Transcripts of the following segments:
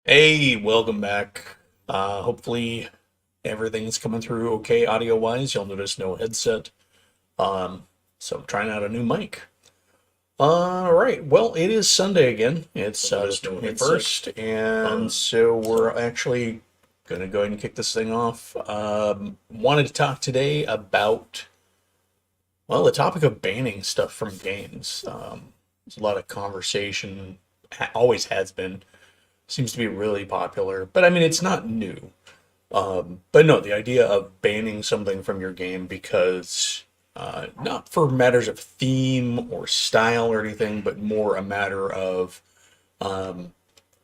Hey, welcome back. Hopefully everything's coming through okay audio-wise. You'll notice no headset. So I'm trying out a new mic. All right. Well, it is Sunday again. It's the 21st, and so we're actually gonna go ahead and kick this thing off. Wanted to talk today about, well, the topic of banning stuff from games. There's a lot of conversation, always has been, seems to be really popular, but I mean, it's not new. But no, the idea of banning something from your game because not for matters of theme or style or anything, but more a matter of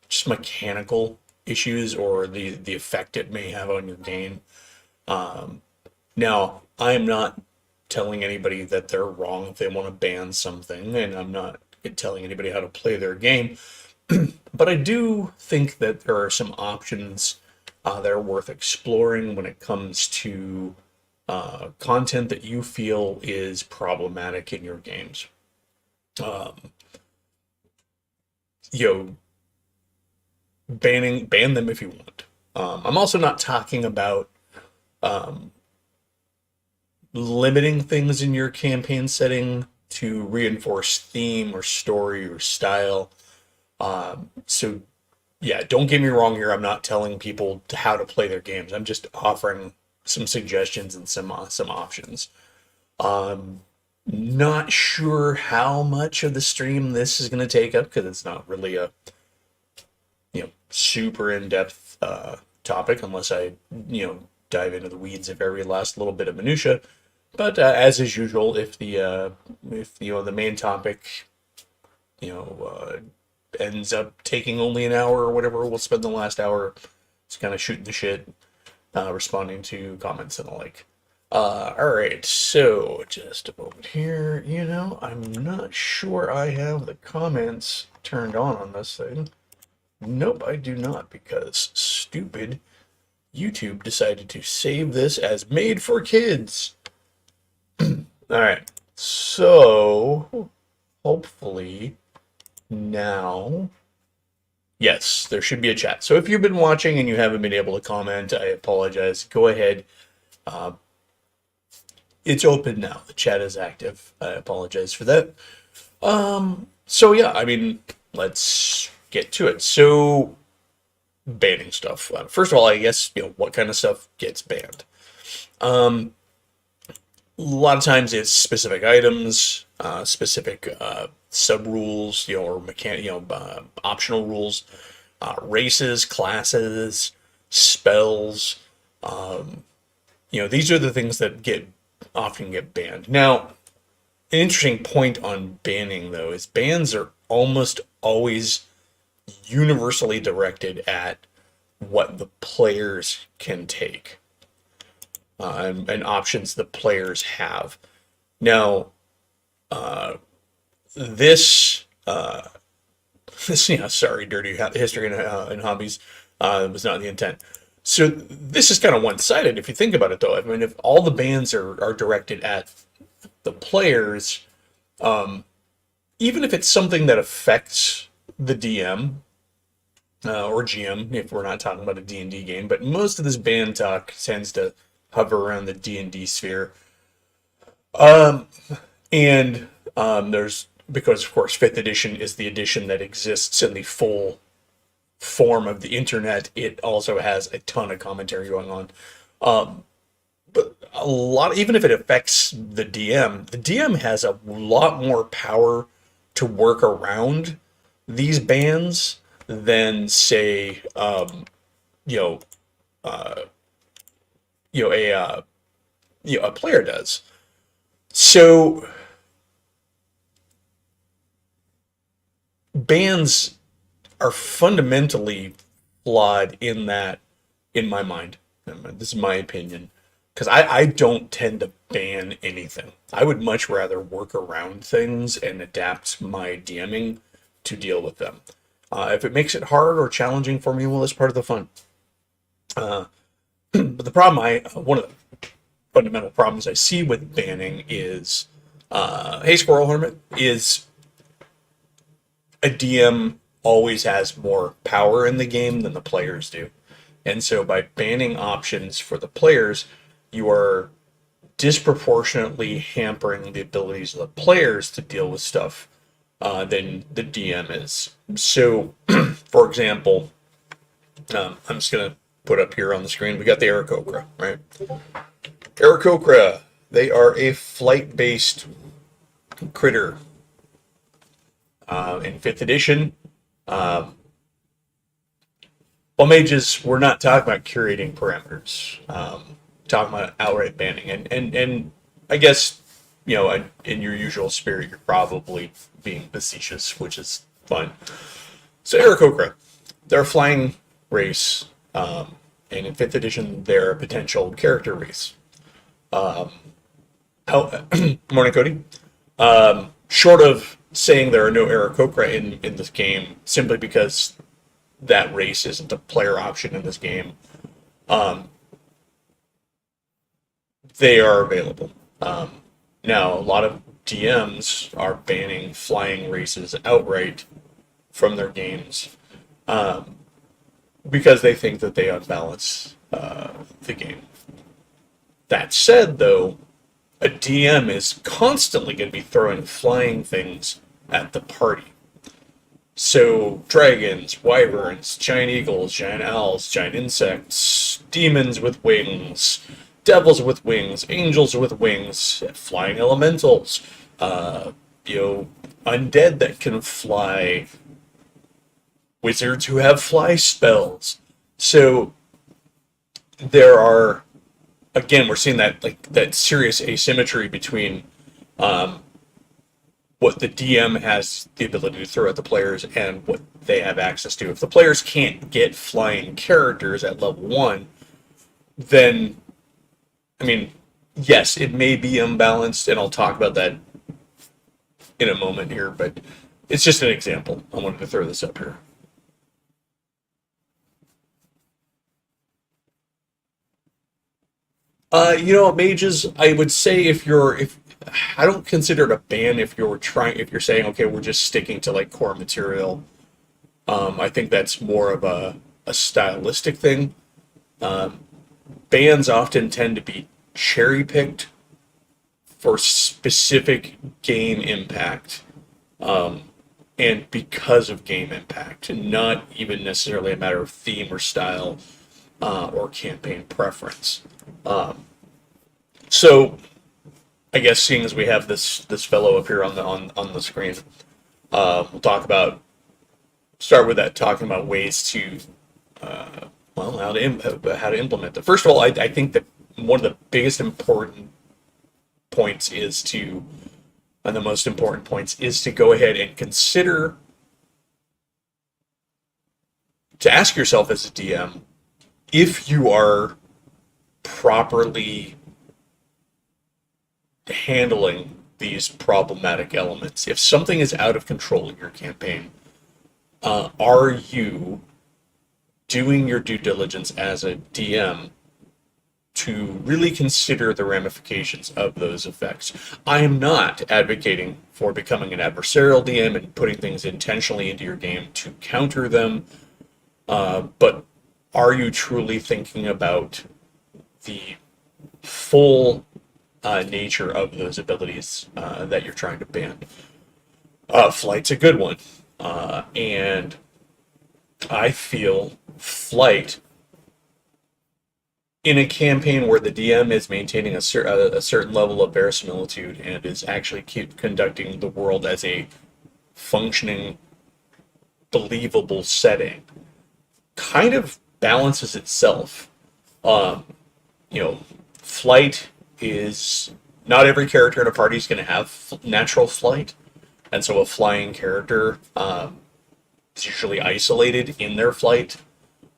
just mechanical issues or the effect it may have on your game. Now, I am not telling anybody that they're wrong if they want to ban something, and I'm not telling anybody how to play their game. But I do think that there are some options that are worth exploring when it comes to content that you feel is problematic in your games. Um, you know, ban them if you want. I'm also not talking about um, limiting things in your campaign setting to reinforce theme or story or style. So yeah, don't get me wrong here. I'm not telling people how to play their games. I'm just offering some suggestions and some options. Not sure how much of the stream this is going to take up because it's not really a super in-depth topic unless I dive into the weeds of every last little bit of minutia. But as is usual, if the main topic you know ends up taking only an hour or whatever, we'll spend the last hour just kind of shooting the shit, responding to comments and the like. All right, so just a moment here. I'm not sure I have the comments turned on this thing. Nope, I do not because stupid YouTube decided to save this as made for kids. All right, so hopefully now, yes, there should be a chat. So if you've been watching and you haven't been able to comment, I apologize. Go ahead. Uh, it's open now. The chat is active. I apologize for that. So yeah, I mean, let's get to it. So banning stuff. First of all, I guess, what kind of stuff gets banned? A lot of times it's specific items, specific sub rules, or optional rules, races, classes, spells. These are the things that often get banned. Now, an interesting point on banning though is bans are almost always universally directed at what the players can take. And options the players have. Now, this, sorry, dirty history and hobbies, was not the intent. So this is kind of one-sided if you think about it, though. I mean, if all the bans are directed at the players, even if it's something that affects the DM or GM, if we're not talking about a D&D game, but most of this ban talk tends to hover around the D&D sphere. And there's, because of course 5th edition is the edition that exists in the full form of the internet, it also has a ton of commentary going on. But a lot, even if it affects the DM has a lot more power to work around these bans than, say, you know, uh, a player does. So bans are fundamentally flawed in that, in my mind. This is my opinion, because I don't tend to ban anything. I would much rather work around things and adapt my DMing to deal with them. If it makes it hard or challenging for me, well, that's part of the fun. But the problem, one of the fundamental problems I see with banning is, hey, Squirrel Hermit, is a DM always has more power in the game than the players do. And so by banning options for the players, you are disproportionately hampering the abilities of the players to deal with stuff than the DM is. So, for example, I'm just going to put up here on the screen, we got the Aarakocra, right? Aarakocra, they are a flight-based critter. In 5th edition, well, mages, we're not talking about curating parameters. Talking about outright banning. And I guess, you know, in your usual spirit, you're probably being facetious, which is fine. So Aarakocra, they're a flying race, and in 5th edition, they're a potential character race. Morning, Cody. Short of saying there are no Aarakocra in this game, simply because that race isn't a player option in this game, they are available. Now, a lot of DMs are banning flying races outright from their games because they think that they unbalance the game. That said, though, a DM is constantly going to be throwing flying things at the party. So, dragons, wyverns, giant eagles, giant owls, giant insects, demons with wings, devils with wings, angels with wings, flying elementals, undead that can fly, wizards who have fly spells. So, there are, again, we're seeing that serious asymmetry between what the DM has the ability to throw at the players and what they have access to. If the players can't get flying characters at level 1, then, I mean, yes, it may be unbalanced, and I'll talk about that in a moment here, but it's just an example. I wanted to throw this up here. Mages, I would say if I don't consider it a ban if you're saying, okay, we're just sticking to like core material. I think that's more of a stylistic thing. Bans often tend to be cherry picked for specific game impact, and because of game impact, and not even necessarily a matter of theme or style or campaign preference. So, I guess seeing as we have this fellow up here on the screen, we'll start with that, talking about ways to how to implement it. First of all, I think that one of the biggest important points and the most important points is to go ahead and consider, to ask yourself as a DM, if you are properly handling these problematic elements. If something is out of control in your campaign, are you doing your due diligence as a DM to really consider the ramifications of those effects? I am not advocating for becoming an adversarial DM and putting things intentionally into your game to counter them, but are you truly thinking about the full nature of those abilities that you're trying to ban? Flight's a good one, and I feel flight in a campaign where the DM is maintaining a certain level of verisimilitude and is actually conducting the world as a functioning, believable setting, kind of balances itself. Flight is, not every character in a party is going to have natural flight, and so a flying character is usually isolated in their flight.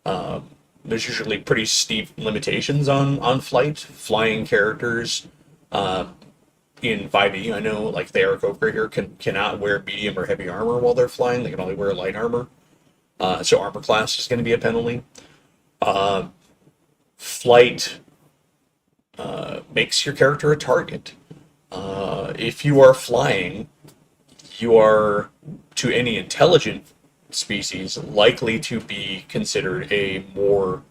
There's usually pretty steep limitations on flight. Flying characters in 5e, I know, like the Aarakocra here, cannot wear medium or heavy armor while they're flying. They can only wear light armor. So armor class is going to be a penalty. Flight makes your character a target. If you are flying, you are, to any intelligent species likely to be considered a more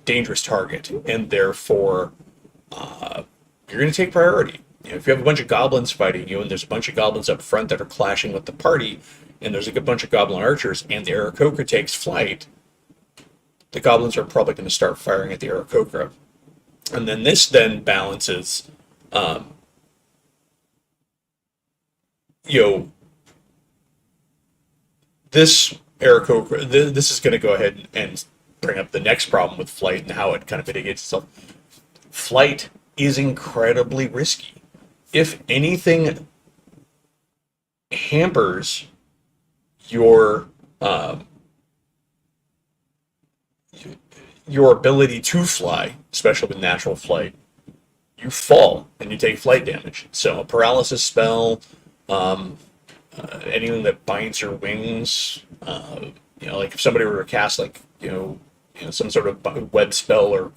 dangerous target, and therefore you're going to take priority. You know, if you have a bunch of goblins fighting you, and there's a bunch of goblins up front that are clashing with the party, and there's like a bunch of goblin archers, and the Aarakocra takes flight, the goblins are probably going to start firing at the Aarakocra. And then this then balances, you know, this Aarakocra, this is going to go ahead and bring up the next problem with flight and how it kind of mitigates itself. Flight is incredibly risky. If anything hampers your your ability to fly, especially with natural flight, you fall and you take flight damage. So a paralysis spell, anything that binds your wings, you know, like if somebody were to cast like some sort of web spell or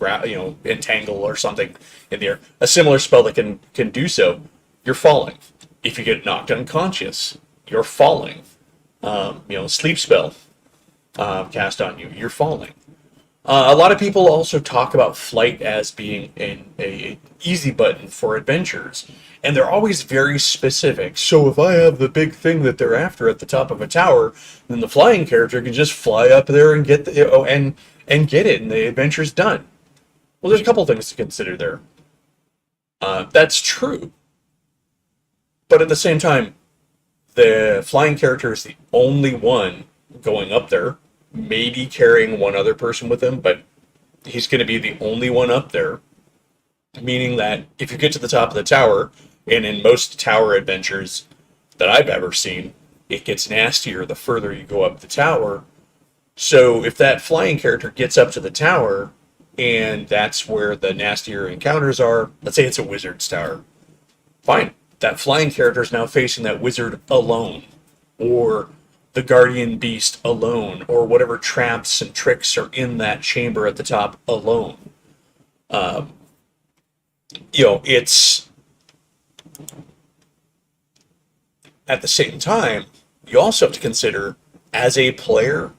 entangle or something in the air, a similar spell that can do so, you're falling. If you get knocked unconscious, you're falling. Sleep spell cast on you, you're falling. A lot of people also talk about flight as being a easy button for adventures, and they're always very specific. So if I have the big thing that they're after at the top of a tower, then the flying character can just fly up there and get and get it, and the adventure's done. Well, there's a couple things to consider there. That's true, but at the same time, the flying character is the only one going up there, maybe carrying one other person with him, but he's going to be the only one up there, meaning that if you get to the top of the tower, and in most tower adventures that I've ever seen, it gets nastier the further you go up the tower. So if that flying character gets up to the tower, and that's where the nastier encounters are, let's say it's a wizard's tower, fine. That flying character is now facing that wizard alone, or the guardian beast alone, or whatever traps and tricks are in that chamber at the top alone. It's at the same time, you also have to consider, as a player,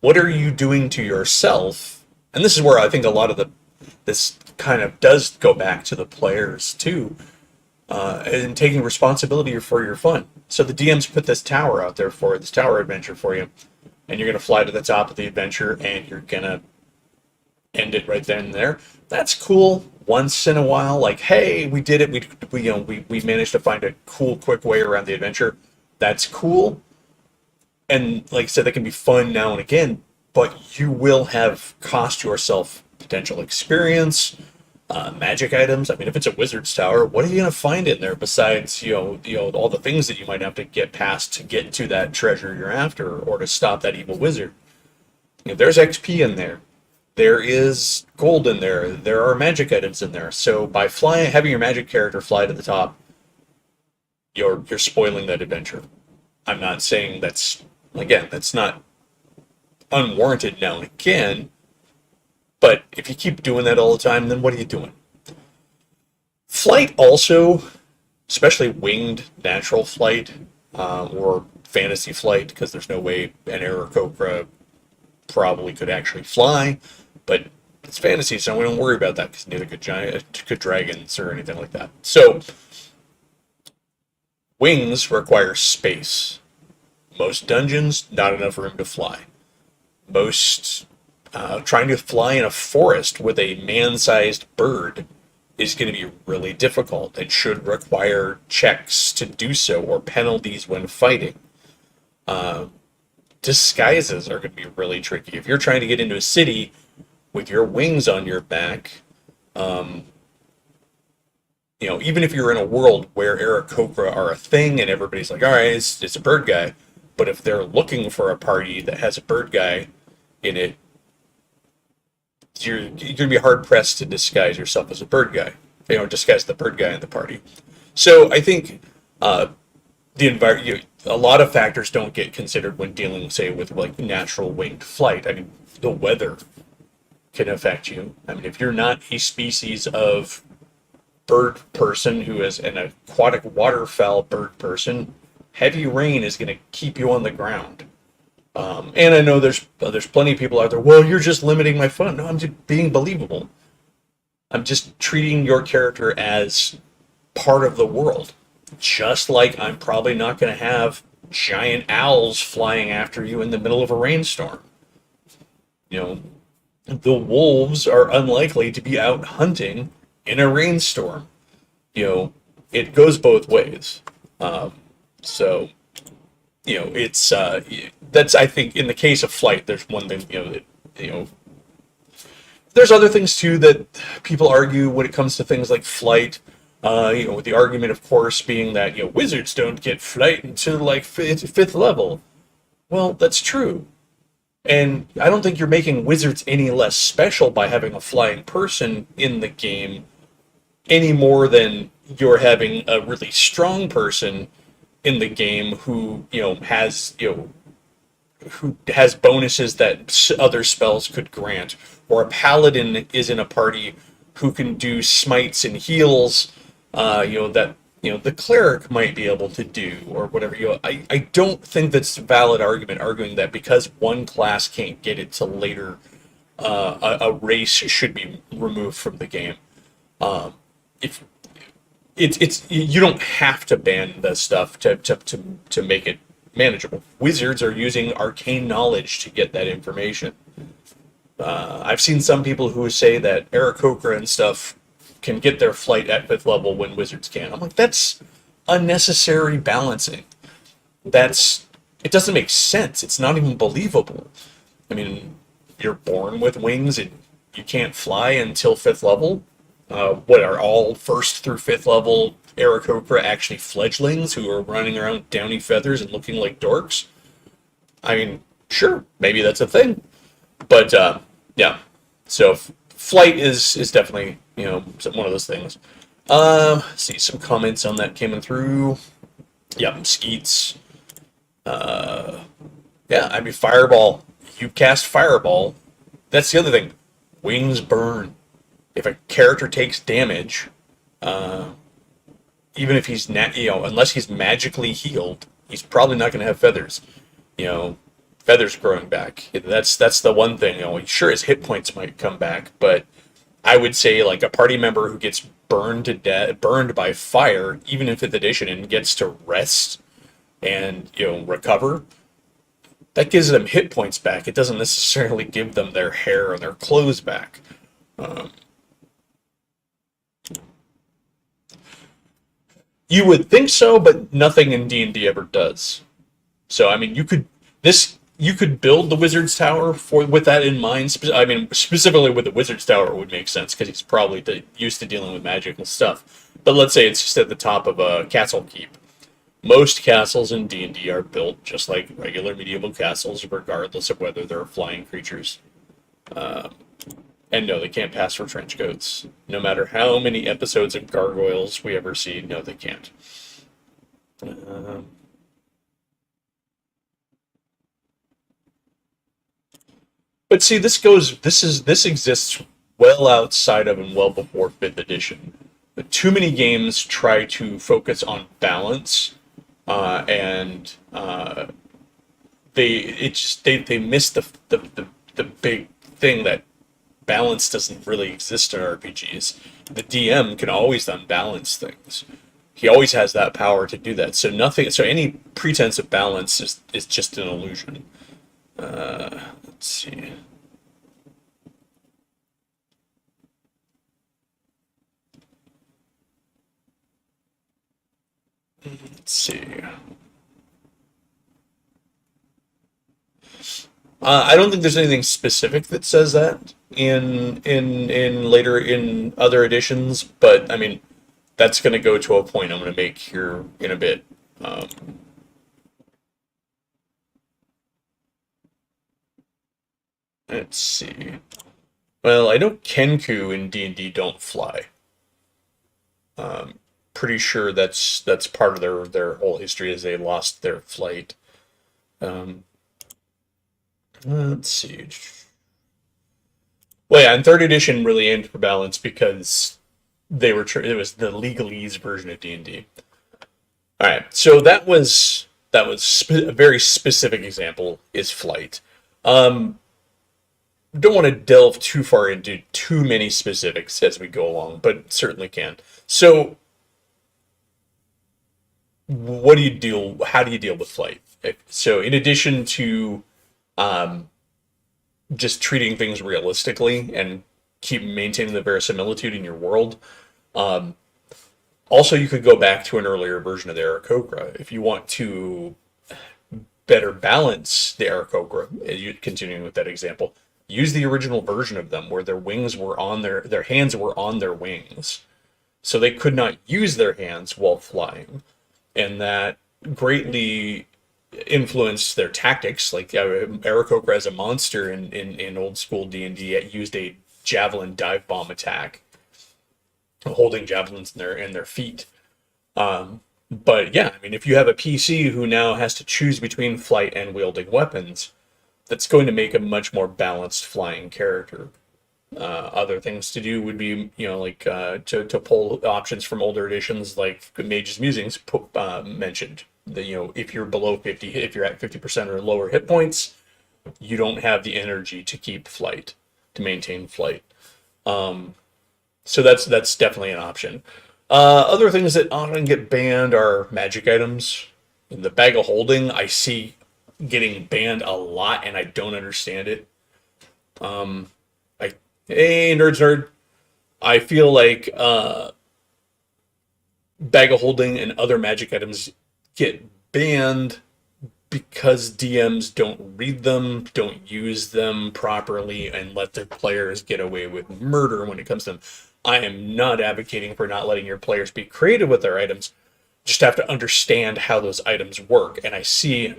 what are you doing to yourself? And this is where I think a lot of this kind of does go back to the players too, and taking responsibility for your fun. So the DMs put this tower out there for this tower adventure for you, and you're going to fly to the top of the adventure, and you're going to end it right then and there. That's cool once in a while. Like, hey, we did it. We managed to find a cool, quick way around the adventure. That's cool. And like I said, that can be fun now and again, but you will have cost yourself potential experience, magic items. I mean, if it's a wizard's tower, what are you going to find in there besides, all the things that you might have to get past to get to that treasure you're after, or to stop that evil wizard? There's XP in there. There is gold in there. There are magic items in there. So by having your magic character fly to the top, you're spoiling that adventure. I'm not saying that's not unwarranted now and again, but if you keep doing that all the time, then what are you doing? Flight also, especially winged natural flight, or fantasy flight, because there's no way an Aarakocra probably could actually fly, but it's fantasy, so we don't worry about that, because neither could dragons or anything like that. So wings require space. Most dungeons, not enough room to fly. Most trying to fly in a forest with a man-sized bird is going to be really difficult. It should require checks to do so, or penalties when fighting. Disguises are going to be really tricky. If you're trying to get into a city with your wings on your back, even if you're in a world where Aarakocra are a thing and everybody's like, all right, it's a bird guy, but if they're looking for a party that has a bird guy in it, you're going to be hard-pressed to disguise yourself as a bird guy. Disguise the bird guy in the party. So I think a lot of factors don't get considered when dealing, say, with like natural winged flight. I mean, the weather can affect you. I mean, if you're not a species of bird person who is an aquatic waterfowl bird person, Heavy rain is going to keep you on the ground. And I know there's plenty of people out there. Well, you're just limiting my fun. No, I'm just being believable. I'm just treating your character as part of the world. Just like I'm probably not going to have giant owls flying after you in the middle of a rainstorm. You know, the wolves are unlikely to be out hunting in a rainstorm. You know, it goes both ways. So, it's that's, I think, in the case of flight, there's one thing, you know, there's other things too that people argue when it comes to things like flight. With the argument, of course, being that wizards don't get flight until like fifth level. Well, that's true, and I don't think you're making wizards any less special by having a flying person in the game any more than you're having a really strong person in the game who who has bonuses that other spells could grant, or a paladin is in a party who can do smites and heals, that the cleric might be able to do, or whatever. I don't think that's a valid argument arguing that because one class can't get it till later, a race should be removed from the game. If it's you don't have to ban the stuff to make it manageable. Wizards are using arcane knowledge to get that information. I've seen some people who say that Aarakocra and stuff can get their flight at 5th level when wizards can't. I'm like, that's unnecessary balancing. It doesn't make sense. It's not even believable. I mean, you're born with wings and you can't fly until 5th level. What are all 1st through 5th level Aarakocra actually fledglings who are running around with downy feathers and looking like dorks? I mean, sure, maybe that's a thing, but yeah. So flight is definitely one of those things. See, some comments on that came in through. Yeah, skeets. Yeah, I mean, fireball. You cast fireball. That's the other thing. Wings burn. If a character takes damage, even if he's not, unless he's magically healed, he's probably not going to have feathers. Feathers growing back. That's the one thing. Sure, his hit points might come back, but I would say like a party member who gets burned to death, burned by fire, even in 5th edition, and gets to rest and recover. That gives them hit points back. It doesn't necessarily give them their hair or their clothes back. You would think so, but nothing in D&D ever does. So I mean, you could build the Wizard's Tower with that in mind. I mean, specifically with the Wizard's Tower, it would make sense because he's probably used to dealing with magical stuff. But let's say it's just at the top of a castle keep. Most castles in D&D are built just like regular medieval castles, regardless of whether they're flying creatures. And no, they can't pass for trench coats. No matter how many episodes of Gargoyles we ever see, no, they can't. But see, this exists well outside of and well before 5th edition. But too many games try to focus on balance, and they miss the big thing that balance doesn't really exist in RPGs. The DM can always unbalance things. He always has that power to do that. So any pretense of balance is just an illusion. Let's see. Let's see. I don't think there's anything specific that says that in later in other editions, but I mean that's going to go to a point I'm going to make here in a bit. Let's see. Well, I know Kenku in D&D don't fly. Pretty sure that's part of their whole history is they lost their flight. Um, let's see. Well, yeah, and 3rd edition really aimed for balance because it was the legalese version of D&D. All right, so a very specific example is flight. Um, don't want to delve too far into too many specifics as we go along, but certainly can. So, what do you deal? How do you deal with flight? So, in addition to um, just treating things realistically and keep maintaining the verisimilitude in your world, um, also you could go back to an earlier version of the Aarakocra if you want to better balance the Aarakocra. Continuing with that example, use the original version of them where their wings were on their hands were on their wings, so they could not use their hands while flying, and that greatly influenced their tactics. Like Aarakocra as a monster in old school D&D used a javelin dive bomb attack, holding javelins in their feet. But yeah, I mean, if you have a PC who now has to choose between flight and wielding weapons, that's going to make a much more balanced flying character. Other things to do would be, like to pull options from older editions, like Mage's Musings mentioned. If you're below 50, if you're at 50% or lower hit points, you don't have the energy to keep flight, to maintain flight. So that's definitely an option. Other things that often get banned are magic items. The bag of holding I see getting banned a lot, and I don't understand it. I Hey, nerd. I feel like bag of holding and other magic items get banned because DMs don't read them, don't use them properly, and let their players get away with murder when it comes to them. I am not advocating for not letting your players be creative with their items. Just have to understand how those items work. And I see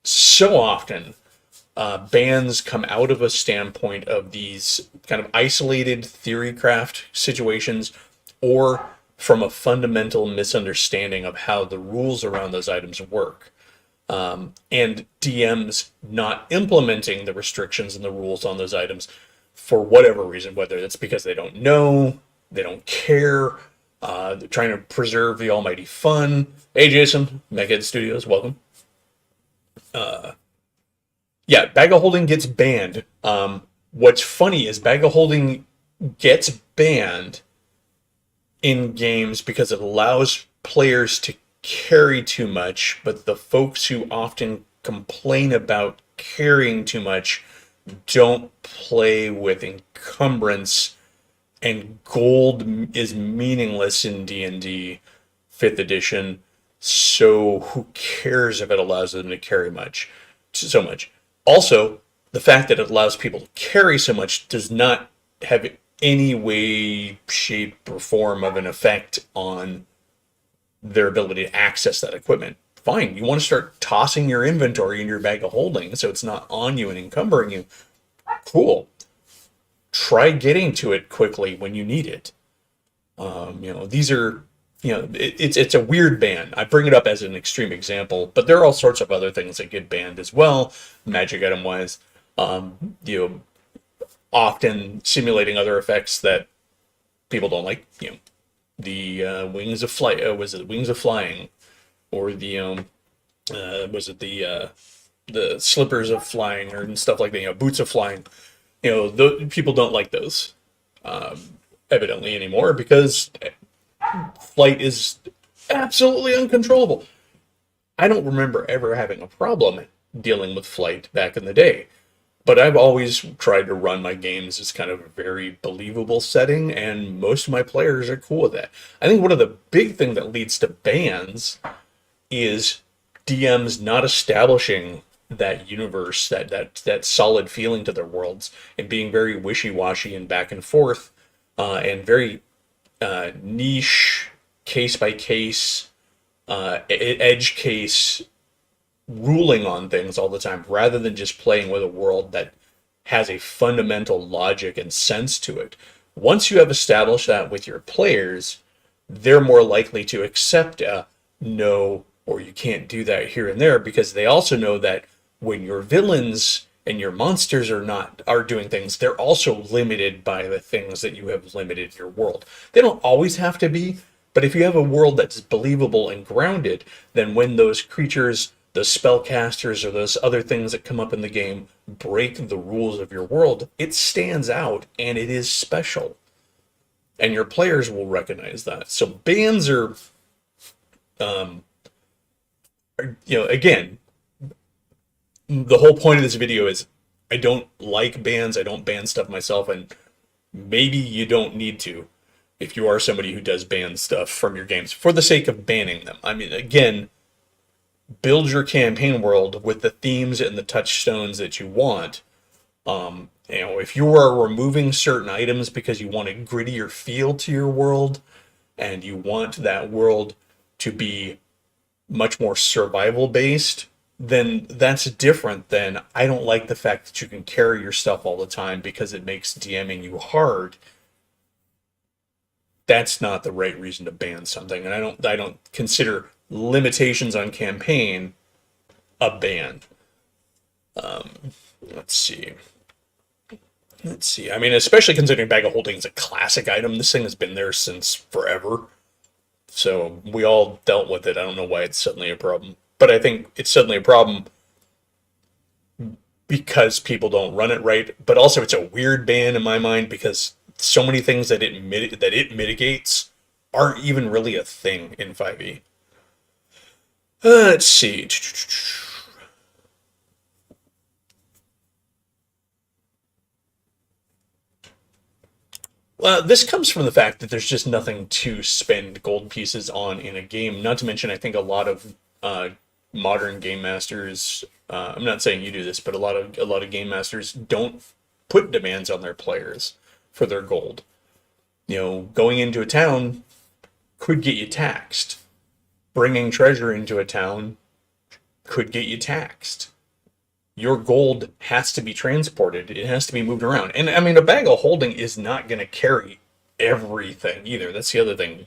so often bans come out of a standpoint of these kind of isolated theory craft situations, or from a fundamental misunderstanding of how the rules around those items work. And DMs not implementing the restrictions and the rules on those items for whatever reason, whether it's because they don't know, they don't care, they're trying to preserve the almighty fun. Hey, Jason, Meghead Studios, welcome. Yeah, bag of holding gets banned. What's funny is bag of holding gets banned in games because it allows players to carry too much, but the folks who often complain about carrying too much don't play with encumbrance, and gold is meaningless in D&D 5th edition, so who cares if it allows them to carry so much. Also, the fact that it allows people to carry so much does not have any way, shape, or form of an effect on their ability to access that equipment. Fine, you want to start tossing your inventory in your bag of holding so it's not on you and encumbering you. Cool. Try getting to it quickly when you need it. These are, it's a weird ban. I bring it up as an extreme example, but there are all sorts of other things that get banned as well, magic item wise. Often simulating other effects that people don't like. The wings of flight. Was it wings of flying, or the was it the slippers of flying, or stuff like that? Boots of flying. People don't like those, evidently anymore, because flight is absolutely uncontrollable. I don't remember ever having a problem dealing with flight back in the day. But I've always tried to run my games as kind of a very believable setting, and most of my players are cool with that. I think one of the big things that leads to bans is DMs not establishing that universe, that solid feeling to their worlds, and being very wishy-washy and back and forth, and very niche, case-by-case, edge case ruling on things all the time, rather than just playing with a world that has a fundamental logic and sense to it. Once you have established that with your players, they're more likely to accept a no, or you can't do that here and there, because they also know that when your villains and your monsters are doing things, they're also limited by the things that you have limited your world. They don't always have to be, But if you have a world that's believable and grounded, then when those creatures, those spellcasters, or those other things that come up in the game break the rules of your world, it stands out and it is special. And your players will recognize that. So bans again, the whole point of this video is I don't like bans. I don't ban stuff myself, and maybe you don't need to if you are somebody who does ban stuff from your games for the sake of banning them. I mean, again, build your campaign world with the themes and the touchstones that you want. If you are removing certain items because you want a grittier feel to your world and you want that world to be much more survival based, then that's different than I don't like the fact that you can carry your stuff all the time because it makes DMing you hard. That's not the right reason to ban something, and I don't consider limitations on campaign a ban. Let's see. I mean, especially considering Bag of Holding is a classic item. This thing has been there since forever. So we all dealt with it. I don't know why it's suddenly a problem. But I think it's suddenly a problem because people don't run it right. But also it's a weird ban in my mind because so many things that it mitigates aren't even really a thing in 5e. Let's see. Well, this comes from the fact that there's just nothing to spend gold pieces on in a game. Not to mention, I think a lot of modern game masters. I'm not saying you do this, but a lot of game masters don't put demands on their players for their gold. Going into a town could get you taxed. Bringing treasure into a town could get you taxed. Your gold has to be transported. It has to be moved around. And I mean, a Bag of Holding is not going to carry everything either. That's the other thing.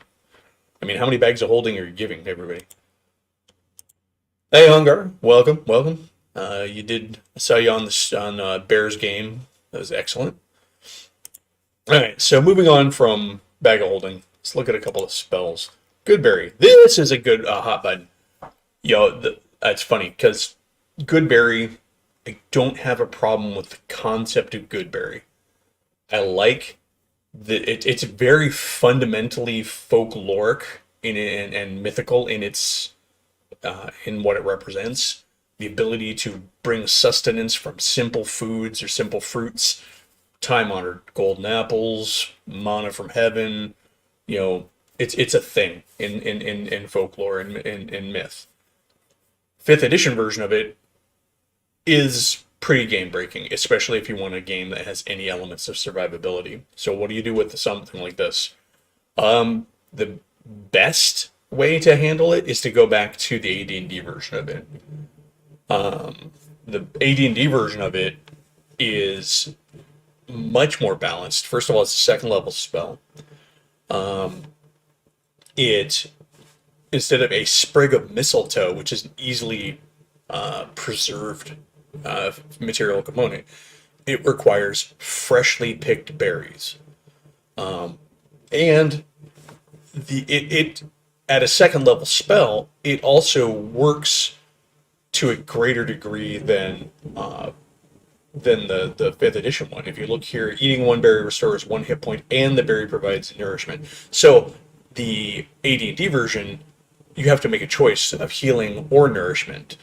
I mean, how many bags of holding are you giving to everybody? Hey, Hungar, welcome. I saw you on Bears game. That was excellent. All right, so moving on from Bag of Holding, let's look at a couple of spells. Goodberry. This is a good hot button. That's funny because Goodberry, I don't have a problem with the concept of Goodberry. I like that it's very fundamentally folkloric and mythical in its in what it represents. The ability to bring sustenance from simple foods or simple fruits, time-honored golden apples, mana from heaven. It's a thing in folklore and in myth. 5th edition version of it is pretty game breaking, especially if you want a game that has any elements of survivability. So what do you do with something like this? The best way to handle it is to go back to the AD&D version of it. The AD&D version of it is much more balanced. First of all, it's a second level spell. It, instead of a sprig of mistletoe, which is an easily preserved material component, it requires freshly picked berries. And it at a second level spell, it also works to a greater degree than the 5th edition one. If you look here, eating one berry restores 1 hit point, and the berry provides nourishment. So the AD&D version, you have to make a choice of healing or nourishment.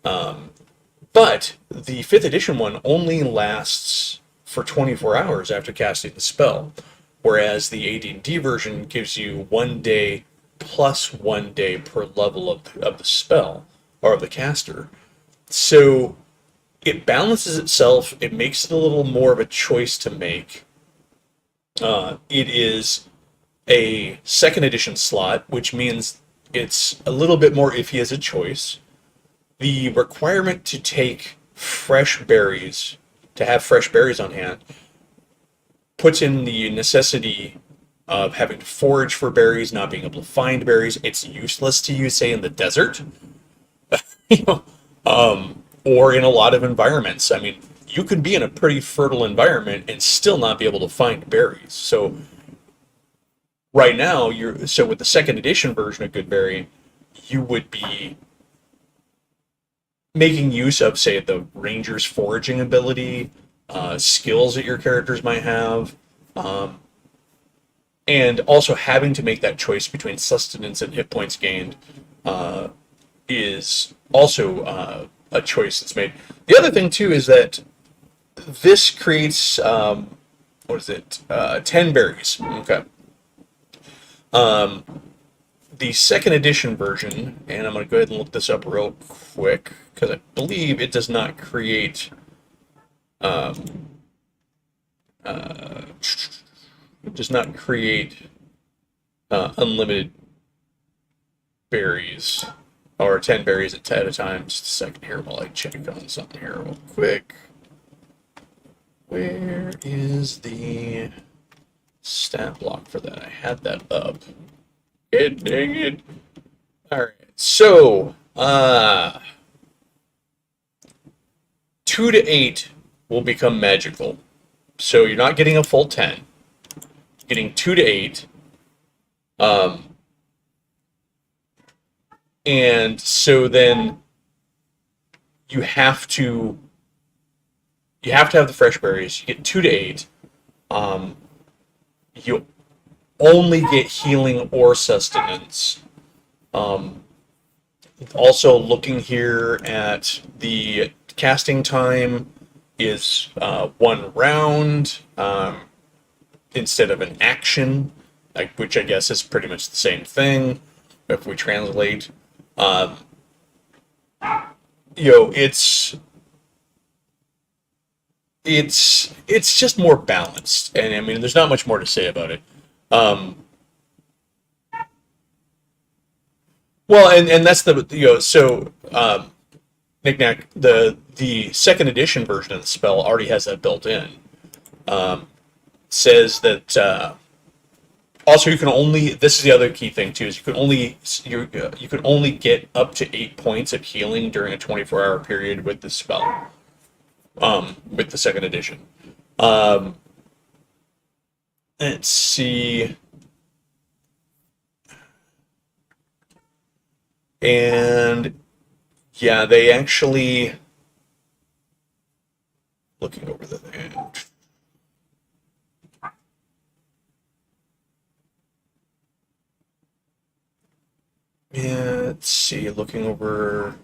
But the 5th edition one only lasts for 24 hours after casting the spell, whereas the AD&D version gives you 1 day plus 1 day per level of the spell, or of the caster. So it balances itself. It makes it a little more of a choice to make. It is a 2nd edition slot, which means it's a little bit more iffy as a choice. The requirement to take fresh berries, to have fresh berries on hand, puts in the necessity of having to forage for berries, not being able to find berries. It's useless to use, say, in the desert, or in a lot of environments. I mean, you could be in a pretty fertile environment and still not be able to find berries. So right now, so with the second edition version of Goodberry, you would be making use of, say, the Ranger's foraging ability, skills that your characters might have, um, and also having to make that choice between sustenance and hit points gained is also a choice that's made. The other thing too is that this creates what is it? 10 berries. Okay. The second edition version, and I'm going to go ahead and look this up real quick because I believe it does not create. It does not create unlimited berries or 10 berries at a time. Just a second here while I check on something here real quick. Where is the stat block for that? I had that up. Dang it. Alright, so 2 to 8 will become magical. So you're not getting a full 10. You're getting 2 to 8. And so then you have to have the fresh berries. You get 2 to 8. You only get healing or sustenance. Also, looking here at the casting time is 1 round instead of an action, which I guess is pretty much the same thing if we translate. It's just more balanced, and I mean, there's not much more to say about it. Well, and that's Knick-Knack, the second edition version of the spell already has that built in. Says that also you can only, this is the other key thing too, is you can only get up to 8 points of healing during a 24-hour period with the spell. With the second edition. Let's see. And yeah, they actually, looking over the thing. Yeah, let's see, looking over.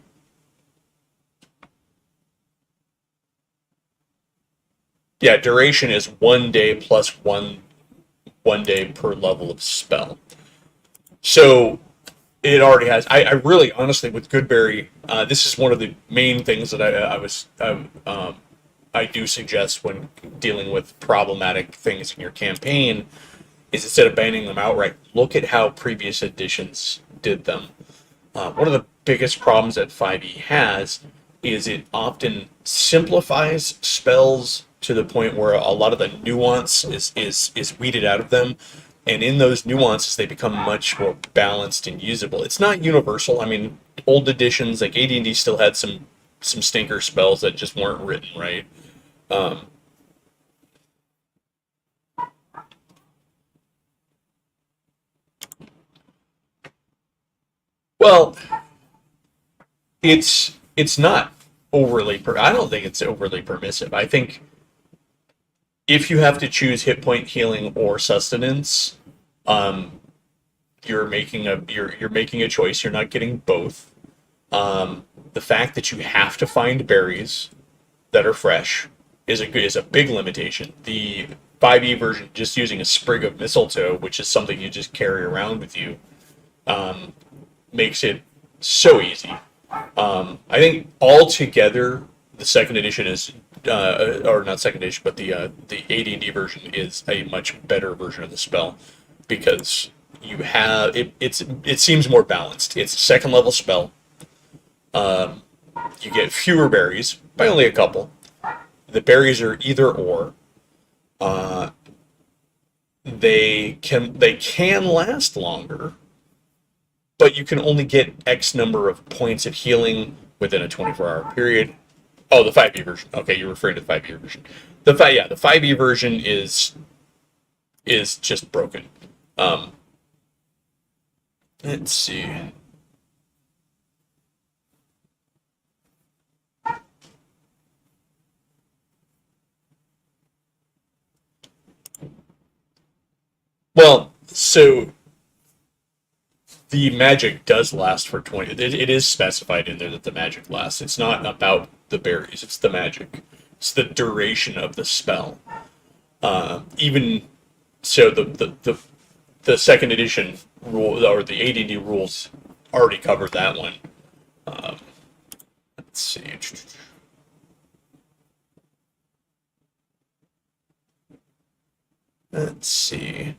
Yeah, duration is 1 day plus one day per level of spell. So it already has. I really, honestly, with Goodberry, this is one of the main things that I do suggest when dealing with problematic things in your campaign, is instead of banning them outright, look at how previous editions did them. One of the biggest problems that 5e has is it often simplifies spells to the point where a lot of the nuance is weeded out of them. And in those nuances, they become much more balanced and usable. It's not universal. I mean, old editions like AD&D still had some stinker spells that just weren't written right. Well, it's not overly. I don't think it's overly permissive. I think if you have to choose hit point healing or sustenance, you're making a choice. You're not getting both. The fact that you have to find berries that are fresh is a big limitation. The 5e version, just using a sprig of mistletoe, which is something you just carry around with you, makes it so easy. I think altogether, the second edition is, or not second edition, but the AD&D version is a much better version of the spell because you have it seems more balanced. It's a second level spell. You get fewer berries by only a couple. The berries are either or. They can last longer, but you can only get X number of points of healing within a 24-hour period. Oh, the 5e version. Okay, you're referring to the 5e version. The 5e version is just broken. Let's see. Well, so the magic does last for 20. It is specified in there that the magic lasts. It's not about the berries, it's the magic. It's the duration of the spell. Even so, the second edition rule, or the AD&D rules, already covered that one. Let's see. Let's see.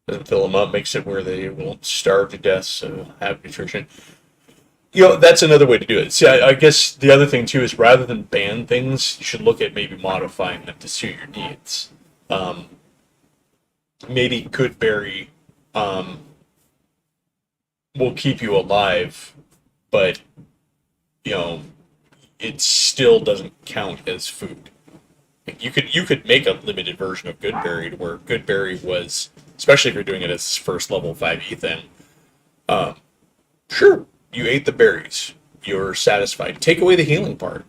Doesn't fill them up, makes it where they won't starve to death, so have nutrition. That's another way to do it. See, I guess the other thing too is rather than ban things, you should look at maybe modifying them to suit your needs. Um, Maybe Goodberry um, will keep you alive, but you know it still doesn't count as food. Like, you could make a limited version of Goodberry to where Goodberry was, especially if you're doing it as first level 5e thing. Um, sure, you ate the berries, you're satisfied. Take away the healing part,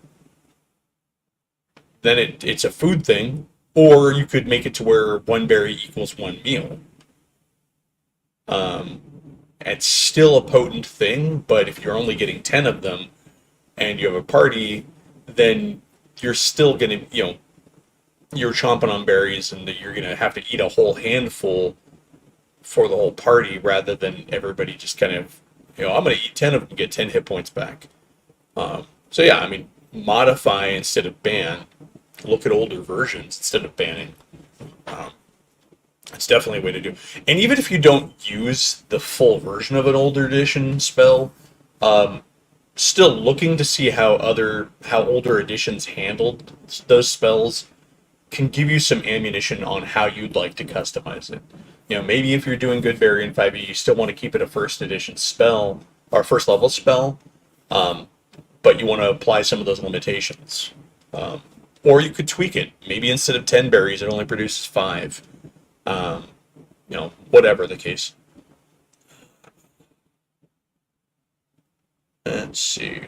then it's a food thing. Or you could make it to where one berry equals one meal. Um, it's still a potent thing, but if you're only getting 10 of them and you have a party, then you're still gonna, you're chomping on berries and that you're gonna have to eat a whole handful for the whole party rather than everybody just kind of, I'm gonna eat 10 of them and get 10 hit points back. So yeah, I mean, modify instead of ban. Look at older versions instead of banning. Um, it's definitely a way to do. And even if you don't use the full version of an older edition spell, um, still looking to see how older editions handled those spells can give you some ammunition on how you'd like to customize it. Maybe if you're doing Goodberry in 5e, you still want to keep it a first edition spell or first level spell, um, but you want to apply some of those limitations. Um, or you could tweak it. Maybe instead of 10 berries, it only produces 5. Um, whatever the case. Let's see.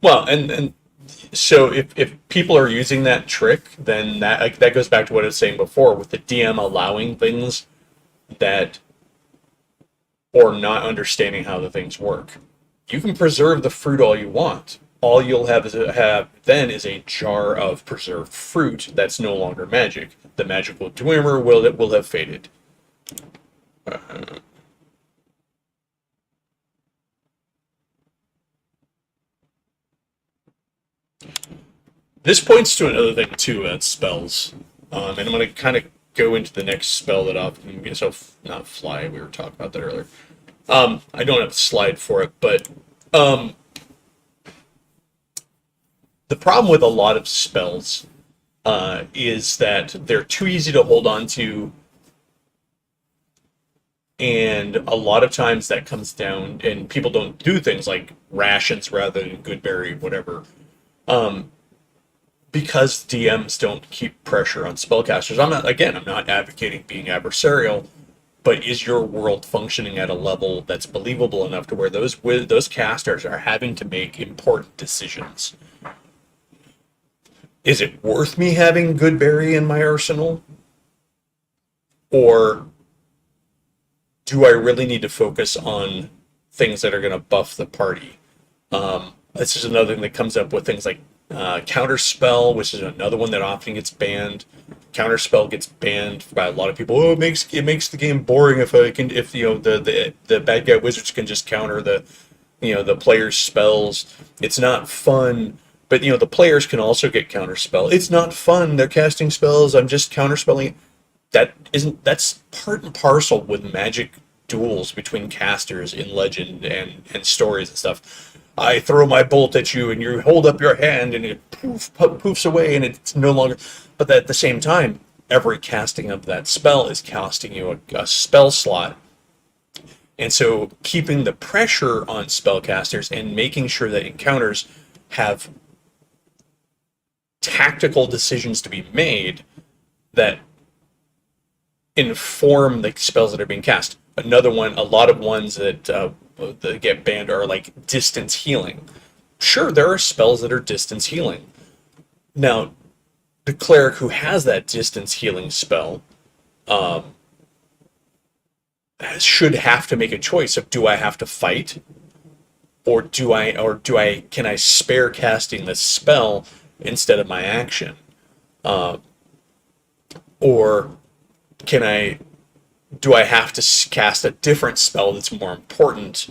Well, and so if people are using that trick, then that goes back to what I was saying before with the DM allowing things that or not understanding how the things work. You can preserve the fruit all you want. All you'll have then is a jar of preserved fruit that's no longer magic. The magical Dwemer will have faded. Uh, this points to another thing too at spells, and I'm going to kind of go into the next spell that often so not fly. We were talking about that earlier. I don't have a slide for it, but um, the problem with a lot of spells is that they're too easy to hold on to, and a lot of times that comes down, and people don't do things like rations rather than Goodberry, whatever, um, because DMs don't keep pressure on spellcasters. I'm not advocating being adversarial, but is your world functioning at a level that's believable enough to where those casters are having to make important decisions? Is it worth me having Goodberry in my arsenal, or do I really need to focus on things that are going to buff the party? This is another thing that comes up with things like Counterspell, which is another one that often gets banned. Counterspell gets banned by a lot of people. Oh, it makes the game boring if the bad guy wizards can just counter the player's spells. It's not fun. But the players can also get counterspell. It's not fun. They're casting spells. I'm just counterspelling. That's part and parcel with magic duels between casters in legend and stories and stuff. I throw my bolt at you and you hold up your hand and it poofs away and it's no longer. But at the same time, every casting of that spell is costing you a spell slot. And so keeping the pressure on spellcasters and making sure that encounters have tactical decisions to be made that inform the spells that are being cast. Another one, a lot of ones that get banned are like distance healing. Sure, there are spells that are distance healing. Now, the cleric who has that distance healing spell should have to make a choice of, do I have to fight, or can I spare casting the spell instead of my action, or can I do I have to cast a different spell that's more important?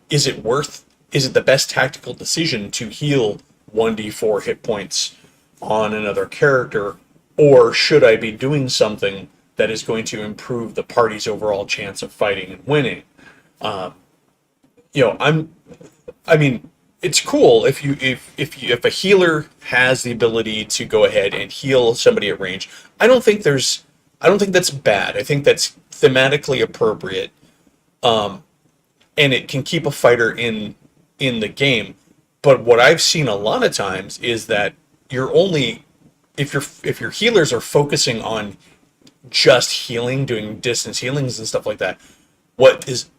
Is it the best tactical decision to heal 1d4 hit points on another character, or should I be doing something that is going to improve the party's overall chance of fighting and winning? I mean, it's cool if a healer has the ability to go ahead and heal somebody at range. I don't think that's bad. I think that's thematically appropriate, and it can keep a fighter in the game. But what I've seen a lot of times is that you're only if your healers are focusing on just healing, doing distance healings and stuff like that, what is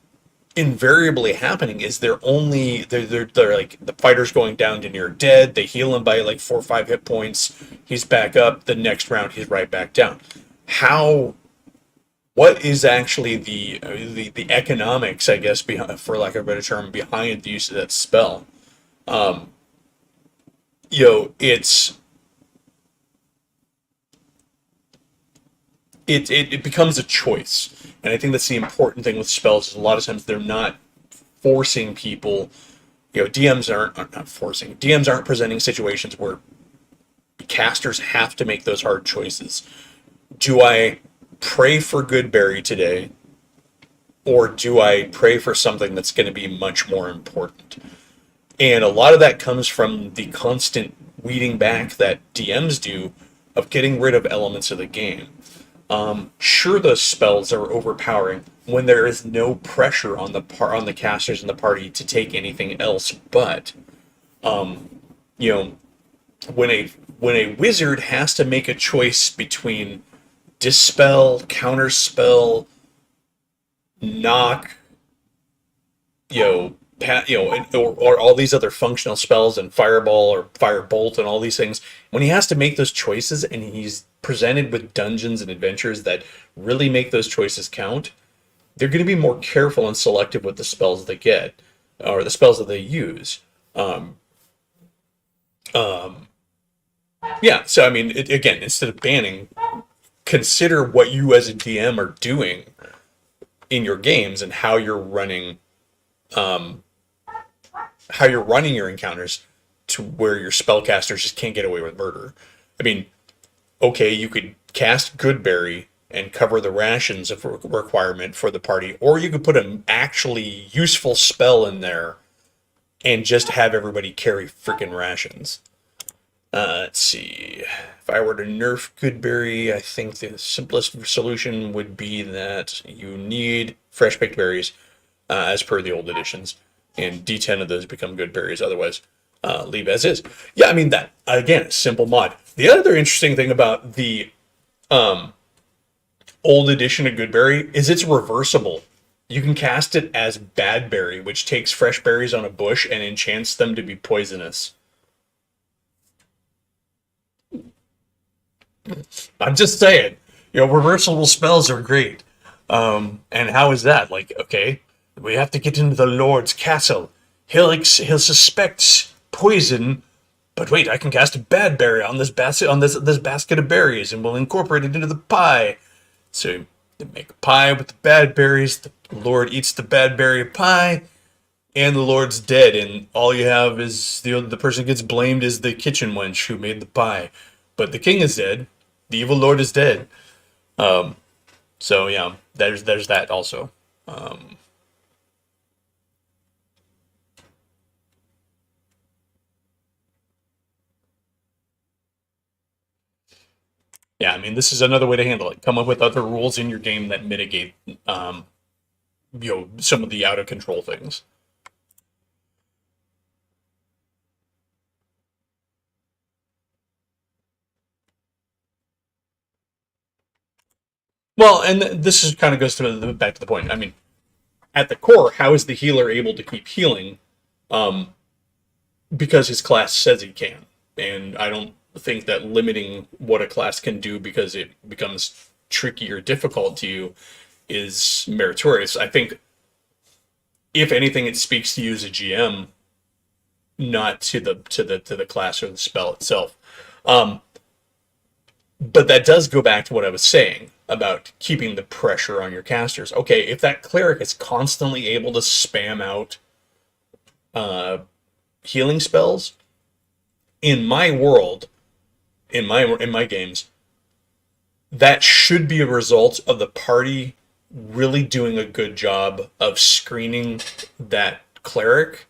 invariably happening is they're like, the fighter's going down to near dead, they heal him by like 4 or 5 hit points, he's back up, the next round he's right back down. What is actually the economics, I guess, behind, for lack of a better term, behind the use of that spell? It's it becomes a choice. And I think that's the important thing with spells, is a lot of times they're not forcing people. DMs aren't not forcing. DMs aren't presenting situations where casters have to make those hard choices. Do I pray for Goodberry today, or do I pray for something that's going to be much more important? And a lot of that comes from the constant weeding back that DMs do of getting rid of elements of the game. Sure, those spells are overpowering when there is no pressure on the casters in the party to take anything else. But when a wizard has to make a choice between dispel, counterspell, knock, or all these other functional spells, and fireball or firebolt and all these things, when he has to make those choices and he's presented with dungeons and adventures that really make those choices count, they're going to be more careful and selective with the spells they get, or the spells that they use. So I mean, again, instead of banning, consider what you as a DM are doing in your games and how you're running your encounters, to where your spellcasters just can't get away with murder. I mean, okay, you could cast Goodberry and cover the rations of requirement for the party, or you could put an actually useful spell in there and just have everybody carry freaking rations. Let's see. If I were to nerf Goodberry, I think the simplest solution would be that you need fresh picked berries, as per the old editions, and D10 of those become good berries. Otherwise, leave as is. Yeah, I mean, that, again, simple mod. The other interesting thing about the old edition of Goodberry is it's reversible. You can cast it as Bad Berry, which takes fresh berries on a bush and enchants them to be poisonous. I'm just saying, reversible spells are great. And how is that? Like, okay, we have to get into the Lord's castle. He'll suspect poison, but wait, I can cast a bad berry on this basket of berries, and we'll incorporate it into the pie. So they make a pie with the bad berries. The Lord eats the bad berry pie, and the Lord's dead. And all you have is the person who gets blamed is the kitchen wench who made the pie, but the king is dead. The evil Lord is dead. So yeah, there's that also. Yeah, I mean, this is another way to handle it. Come up with other rules in your game that mitigate, some of the out of control things. Well, and this is kind of goes to back to the point. I mean, at the core, how is the healer able to keep healing? Um, because his class says he can, and I don't think that limiting what a class can do because it becomes tricky or difficult to you is meritorious. I think if anything, it speaks to you as a GM, not to the class or the spell itself. Um, but that does go back to what I was saying about keeping the pressure on your casters. Okay, if that cleric is constantly able to spam out uh, healing spells, in my world, in my games, that should be a result of the party really doing a good job of screening that cleric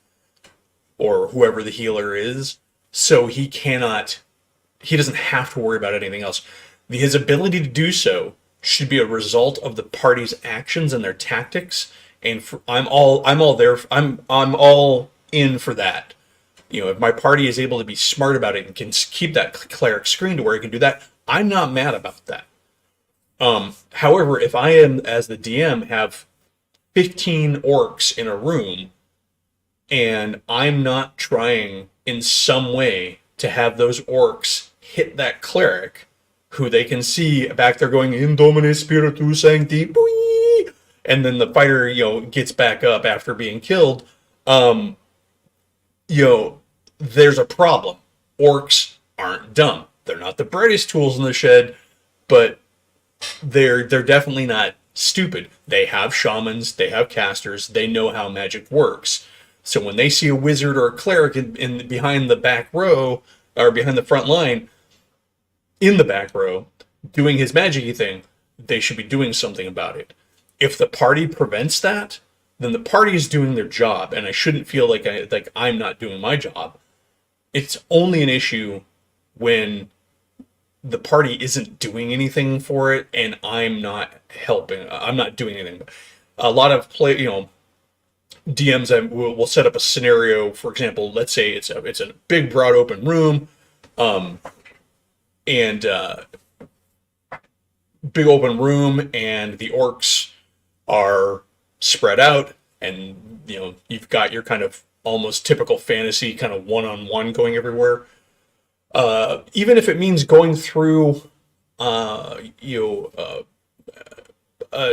or whoever the healer is, so he doesn't have to worry about anything else. His ability to do so should be a result of the party's actions and their tactics. And I'm all in for that. If my party is able to be smart about it and can keep that cleric screen to where he can do that, I'm not mad about that. However, if I am, as the DM, have 15 orcs in a room and I'm not trying in some way to have those orcs hit that cleric, who they can see back there going, In Domine Spiritu Sancti, boing! And then the fighter, gets back up after being killed, um, there's a problem. Orcs aren't dumb. They're not the brightest tools in the shed, but they're definitely not stupid. They have shamans, they have casters, they know how magic works. So when they see a wizard or a cleric in behind the back row or behind the front line in the back row doing his magic-y thing, they should be doing something about it. If the party prevents that, then the party is doing their job, and I shouldn't feel like I'm not doing my job. It's only an issue when the party isn't doing anything for it and I'm not helping. I'm not doing anything. A lot of DMs will set up a scenario. For example, let's say it's a big, broad, open room, um, and big open room, and the orcs are spread out, and you've got your kind of almost typical fantasy kind of one-on-one going everywhere. Even if it means going through, an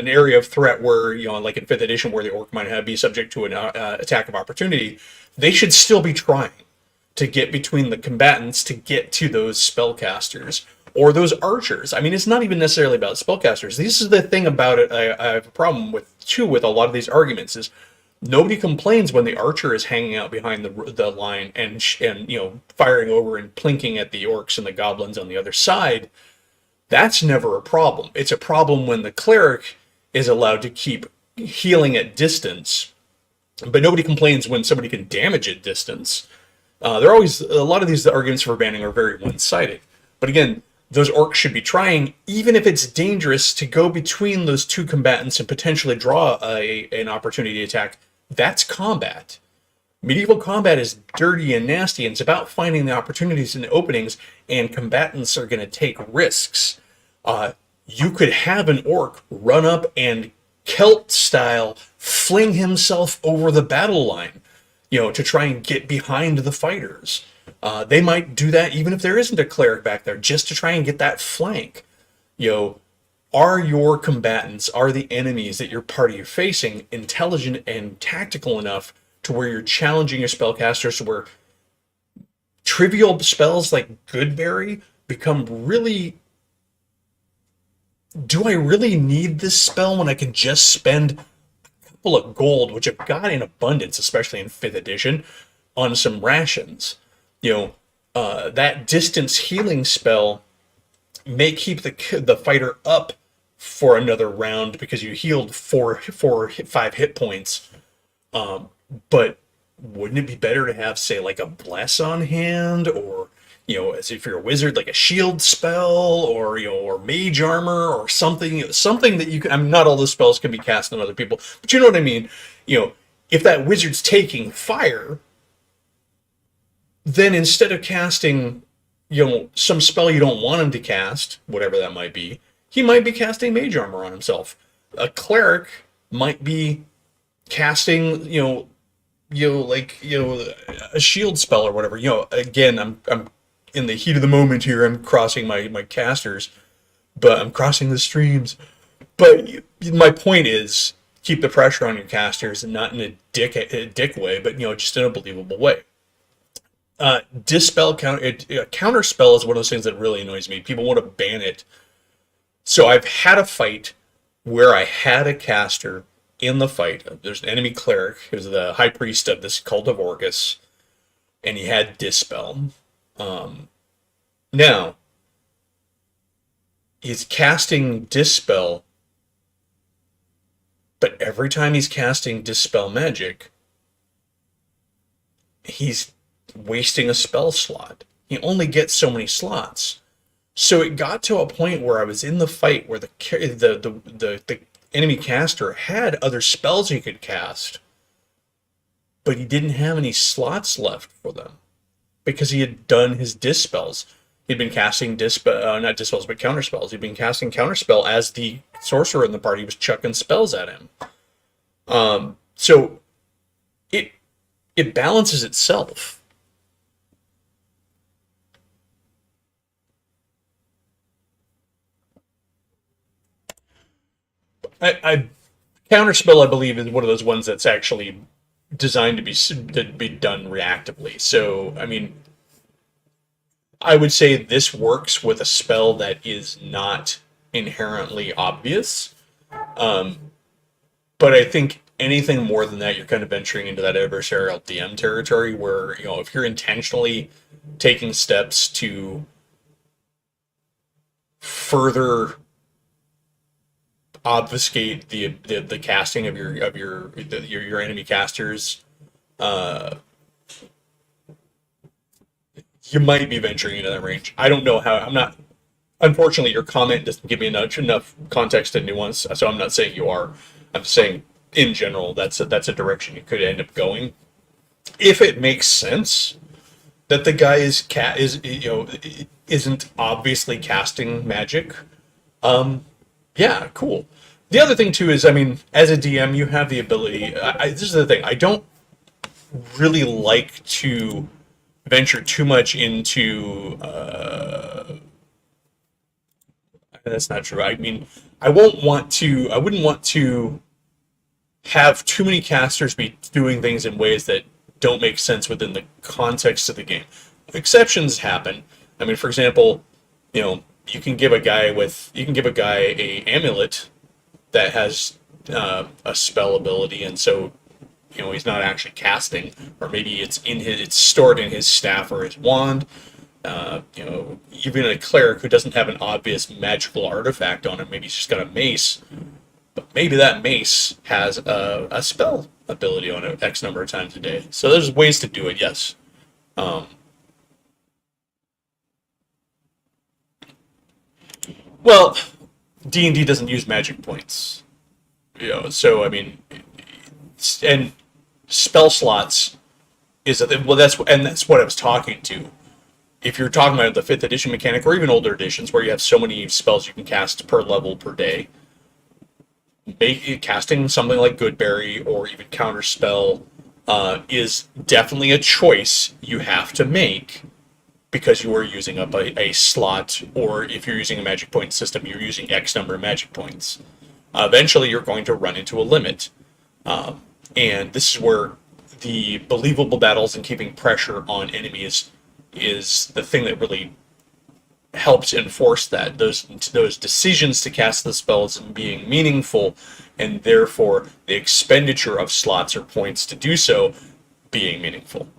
area of threat where, like in 5th edition, where the orc might be subject to an attack of opportunity, they should still be trying to get between the combatants to get to those spellcasters or those archers. I mean, it's not even necessarily about spellcasters. This is the thing about it I have a problem with, too, with a lot of these arguments is nobody complains when the archer is hanging out behind the line and firing over and plinking at the orcs and the goblins on the other side. That's never a problem. It's a problem when the cleric is allowed to keep healing at distance, but nobody complains when somebody can damage at distance. They're always, a lot of these arguments for banning are very one-sided. But again, those orcs should be trying, even if it's dangerous, to go between those two combatants and potentially draw an opportunity attack. That's combat. Medieval combat is dirty and nasty, and it's about finding the opportunities and the openings, and combatants are going to take risks. You could have an orc run up and Celt-style fling himself over the battle line, to try and get behind the fighters. They might do that even if there isn't a cleric back there, just to try and get that flank. Are your combatants, are the enemies that your party are facing intelligent and tactical enough to where you're challenging your spellcasters to where trivial spells like Goodberry become really... Do I really need this spell when I can just spend a couple of gold, which I've got in abundance, especially in 5th edition, on some rations? That distance healing spell may keep the fighter up for another round because you healed 5 hit points. But wouldn't it be better to have, say, like a bless on hand, or as if you're a wizard, like a shield spell, or or mage armor, or something that you can. I mean, not all those spells can be cast on other people, but you know what I mean. If that wizard's taking fire, then instead of casting, some spell you don't want him to cast, whatever that might be, he might be casting mage armor on himself. A cleric might be casting, a shield spell or whatever. Again, I'm in the heat of the moment here. I'm crossing my casters, but I'm crossing the streams. But my point is, keep the pressure on your casters, and not in a dick way, but just in a believable way. Dispel counter spell is one of those things that really annoys me. People want to ban it. So I've had a fight where I had a caster in the fight. There's an enemy cleric who's the high priest of this cult of Orcus, and he had dispel. Now he's casting dispel, but every time he's casting dispel magic, he's wasting a spell slot. He only gets so many slots. So it got to a point where I was in the fight where the enemy caster had other spells he could cast, but he didn't have any slots left for them because he had done his dispels. He'd been casting not dispels, but counterspells. He'd been casting counterspell as the sorcerer in the party was chucking spells at him. So it balances itself. I counterspell, I believe, is one of those ones that's actually designed to be done reactively. So, I mean, I would say this works with a spell that is not inherently obvious. But I think anything more than that, you're kind of venturing into that adversarial DM territory where, if you're intentionally taking steps to further obfuscate the casting of your enemy casters, you might be venturing into that range. I don't know how. I'm not. Unfortunately, your comment doesn't give me enough context and nuance, so I'm not saying you are. I'm saying in general that's a direction you could end up going if it makes sense that the guy isn't obviously casting magic. Yeah, cool. The other thing too is, I mean, as a DM, you have the ability. This is the thing. I don't really like to venture too much into. That's not true. I mean, I wouldn't want to have too many casters be doing things in ways that don't make sense within the context of the game. Exceptions happen. I mean, for example, you can give a guy a amulet that has a spell ability, and so he's not actually casting, or maybe it's stored in his staff or his wand. Even a cleric who doesn't have an obvious magical artifact on him, maybe he's just got a mace, but maybe that mace has a spell ability on it X number of times a day. So there's ways to do it, yes. Well, D&D doesn't use magic points, so I mean, and spell slots that's what I was talking to. If you're talking about the 5th edition mechanic, or even older editions, where you have so many spells you can cast per level per day, casting something like Goodberry or even Counterspell is definitely a choice you have to make, because you are using up a slot, or if you're using a magic point system, you're using X number of magic points. Eventually, you're going to run into a limit. And this is where the believable battles and keeping pressure on enemies is the thing that really helps enforce that. Those decisions to cast the spells being meaningful, and therefore the expenditure of slots or points to do so being meaningful.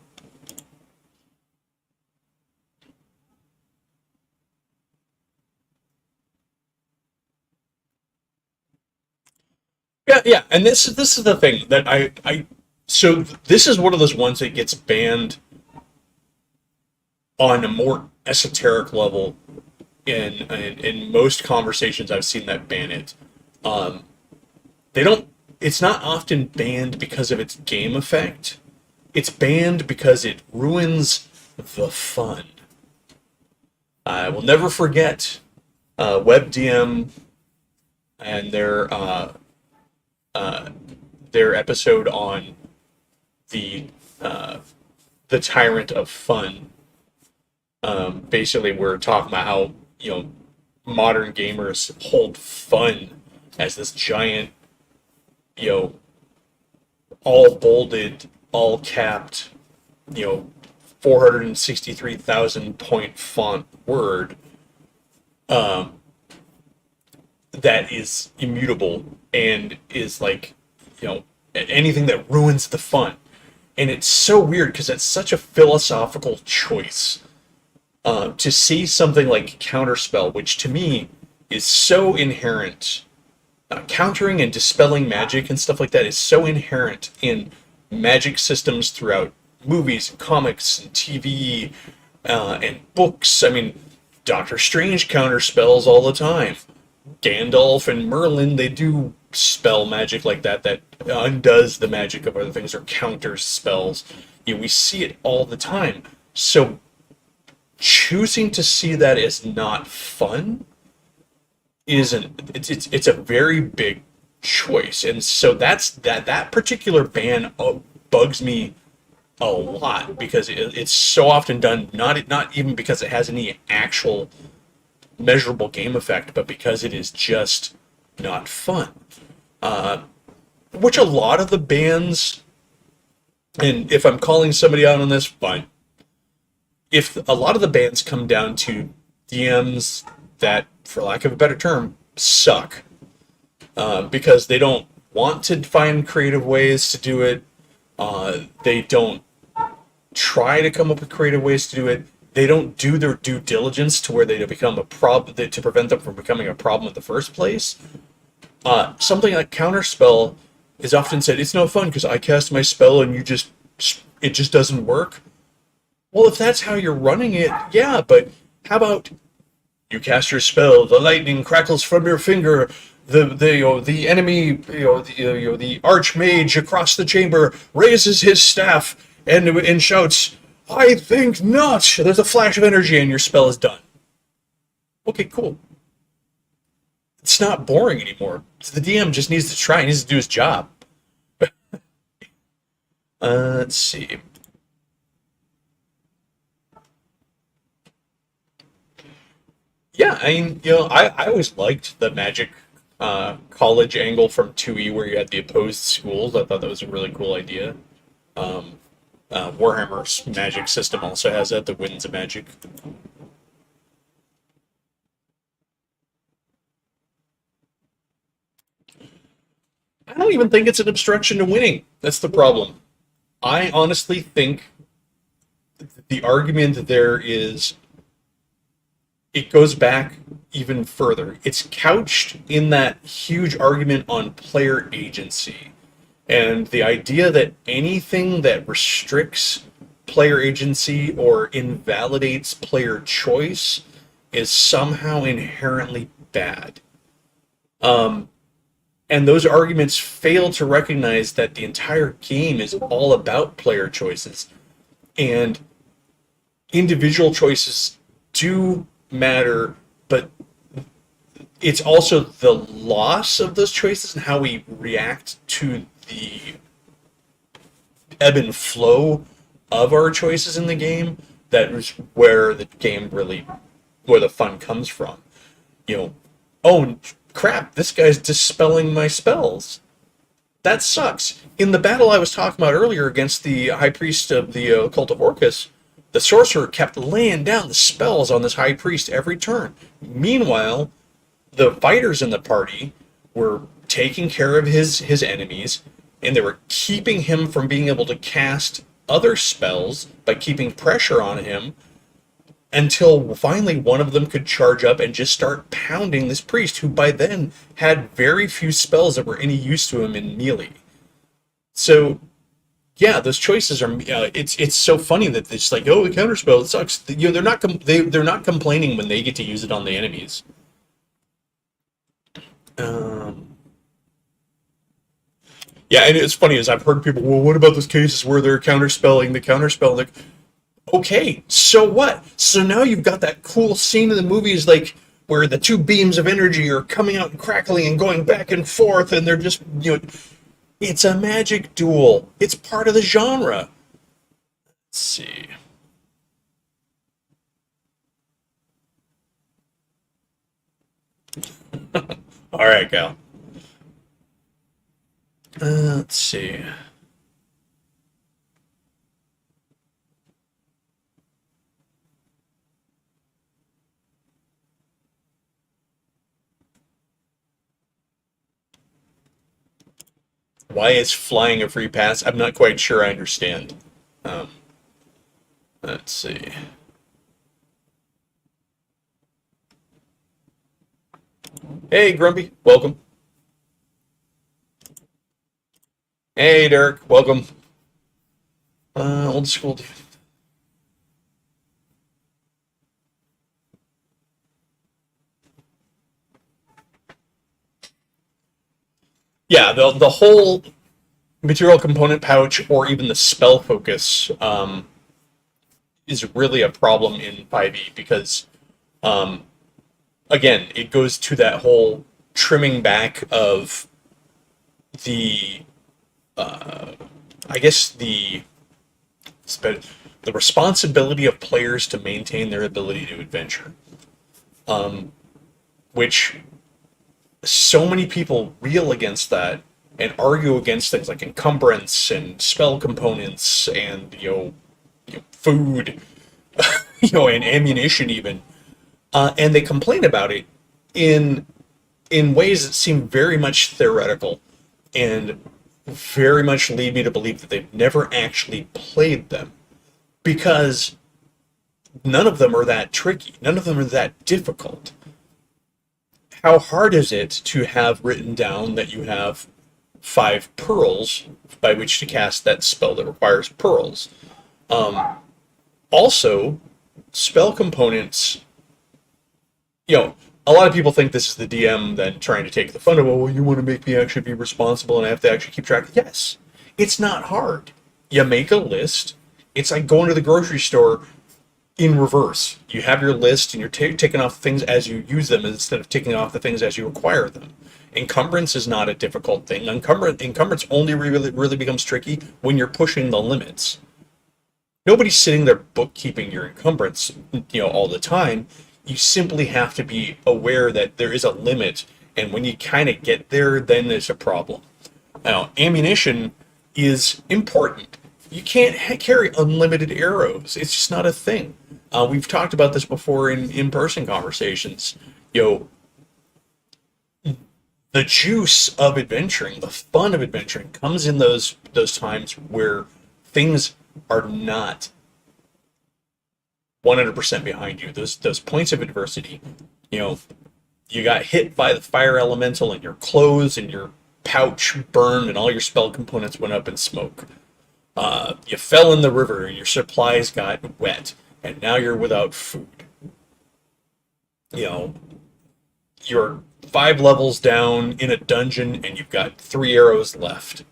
Yeah, and this is the thing that so this is one of those ones that gets banned on a more esoteric level in most conversations I've seen that ban it. They don't. It's not often banned because of its game effect. It's banned because it ruins the fun. I will never forget WebDM and uh, their episode on the uh, the tyrant of fun. Basically, we're talking about how modern gamers hold fun as this giant, you know, all bolded, all capped, 463,000 point font word that is immutable and is like, anything that ruins the fun. And it's so weird because it's such a philosophical choice to see something like Counterspell, which to me is so inherent. Countering and dispelling magic and stuff like that is so inherent in magic systems throughout movies and comics and TV and books. I mean, Doctor Strange counterspells all the time. Gandalf and Merlin, they do spell magic like that undoes the magic of other things or counters spells. We see it all the time. So choosing to see that as not fun it's a very big choice. And so that particular ban bugs me a lot because it's so often done not even because it has any actual measurable game effect, but because it is just not fun. Which a lot of the bans, and if I'm calling somebody out on this, fine. If a lot of the bans come down to DMs that, for lack of a better term, suck. Because they don't want to find creative ways to do it. They don't try to come up with creative ways to do it. They don't do their due diligence to where they become a problem, to prevent them from becoming a problem in the first place. Something like Counterspell is often said, it's no fun because I cast my spell and it just doesn't work. Well, if that's how you're running it, yeah, but how about you cast your spell, the lightning crackles from your finger, the enemy, the archmage across the chamber raises his staff and shouts, "I think not!" There's a flash of energy and your spell is done. Okay, cool. It's not boring anymore. So the DM just needs to try, he needs to do his job. Let's see. Yeah, I mean, I always liked the Magic college angle from 2E where you had the opposed schools. I thought that was a really cool idea. Warhammer's Magic system also has that, the Winds of Magic. I don't even think it's an obstruction to winning. That's the problem. I honestly think the argument there is it goes back even further. It's couched in that huge argument on player agency. And the idea that anything that restricts player agency or invalidates player choice is somehow inherently bad. And those arguments fail to recognize that the entire game is all about player choices. And individual choices do matter, but it's also the loss of those choices and how we react to the ebb and flow of our choices in the game that is where the game really, where the fun comes from. Oh crap, this guy's dispelling my spells. That sucks. In the battle I was talking about earlier against the High Priest of the Cult of Orcus, the sorcerer kept laying down the spells on this High Priest every turn. Meanwhile, the fighters in the party were taking care of his enemies, and they were keeping him from being able to cast other spells by keeping pressure on him until finally one of them could charge up and just start pounding this priest, who by then had very few spells that were any use to him in melee. So, yeah, those choices are. It's so funny that it's like, oh, the counterspell, it sucks. They're not they're not complaining when they get to use it on the enemies. Yeah, and it's funny, as I've heard people, well, what about those cases where they're counterspelling the counterspell? Like, okay, so what? So now you've got that cool scene in the movies, like where the two beams of energy are coming out and crackling and going back and forth, and they're just, it's a magic duel. It's part of the genre. Let's see. All right, Cal. Let's see. Why is flying a free pass? I'm not quite sure I understand. Um, let's see. Hey, Grumpy, welcome. Hey, Derek, welcome. Old school. Yeah, the whole material component pouch or even the spell focus is really a problem in 5e because um, again, it goes to that whole trimming back of the, I guess the responsibility of players to maintain their ability to adventure, which so many people reel against that and argue against things like encumbrance and spell components and food, and ammunition even, and they complain about it in ways that seem very much theoretical and very much lead me to believe that they've never actually played them because none of them are that tricky. None of them are that difficult. How hard is it to have written down that you have 5 pearls by which to cast that spell that requires pearls? Also, spell components, a lot of people think this is the DM then trying to take the fun of, well, you want to make me actually be responsible and I have to actually keep track. Yes, it's not hard. You make a list. It's like going to the grocery store in reverse. You have your list and you're taking off things as you use them instead of taking off the things as you acquire them. Encumbrance is not a difficult thing. Encumbrance only really becomes tricky when you're pushing the limits. Nobody's sitting there bookkeeping your encumbrance, all the time. You simply have to be aware that there is a limit, and when you kind of get there, then there's a problem. Now, ammunition is important. You can't carry unlimited arrows. It's just not a thing. We've talked about this before in in-person conversations. The juice of adventuring, the fun of adventuring, comes in those times where things are not 100% behind you. Those points of adversity. You got hit by the fire elemental and your clothes and your pouch burned and all your spell components went up in smoke. You fell in the river and your supplies got wet and now you're without food. You're 5 levels down in a dungeon and you've got 3 arrows left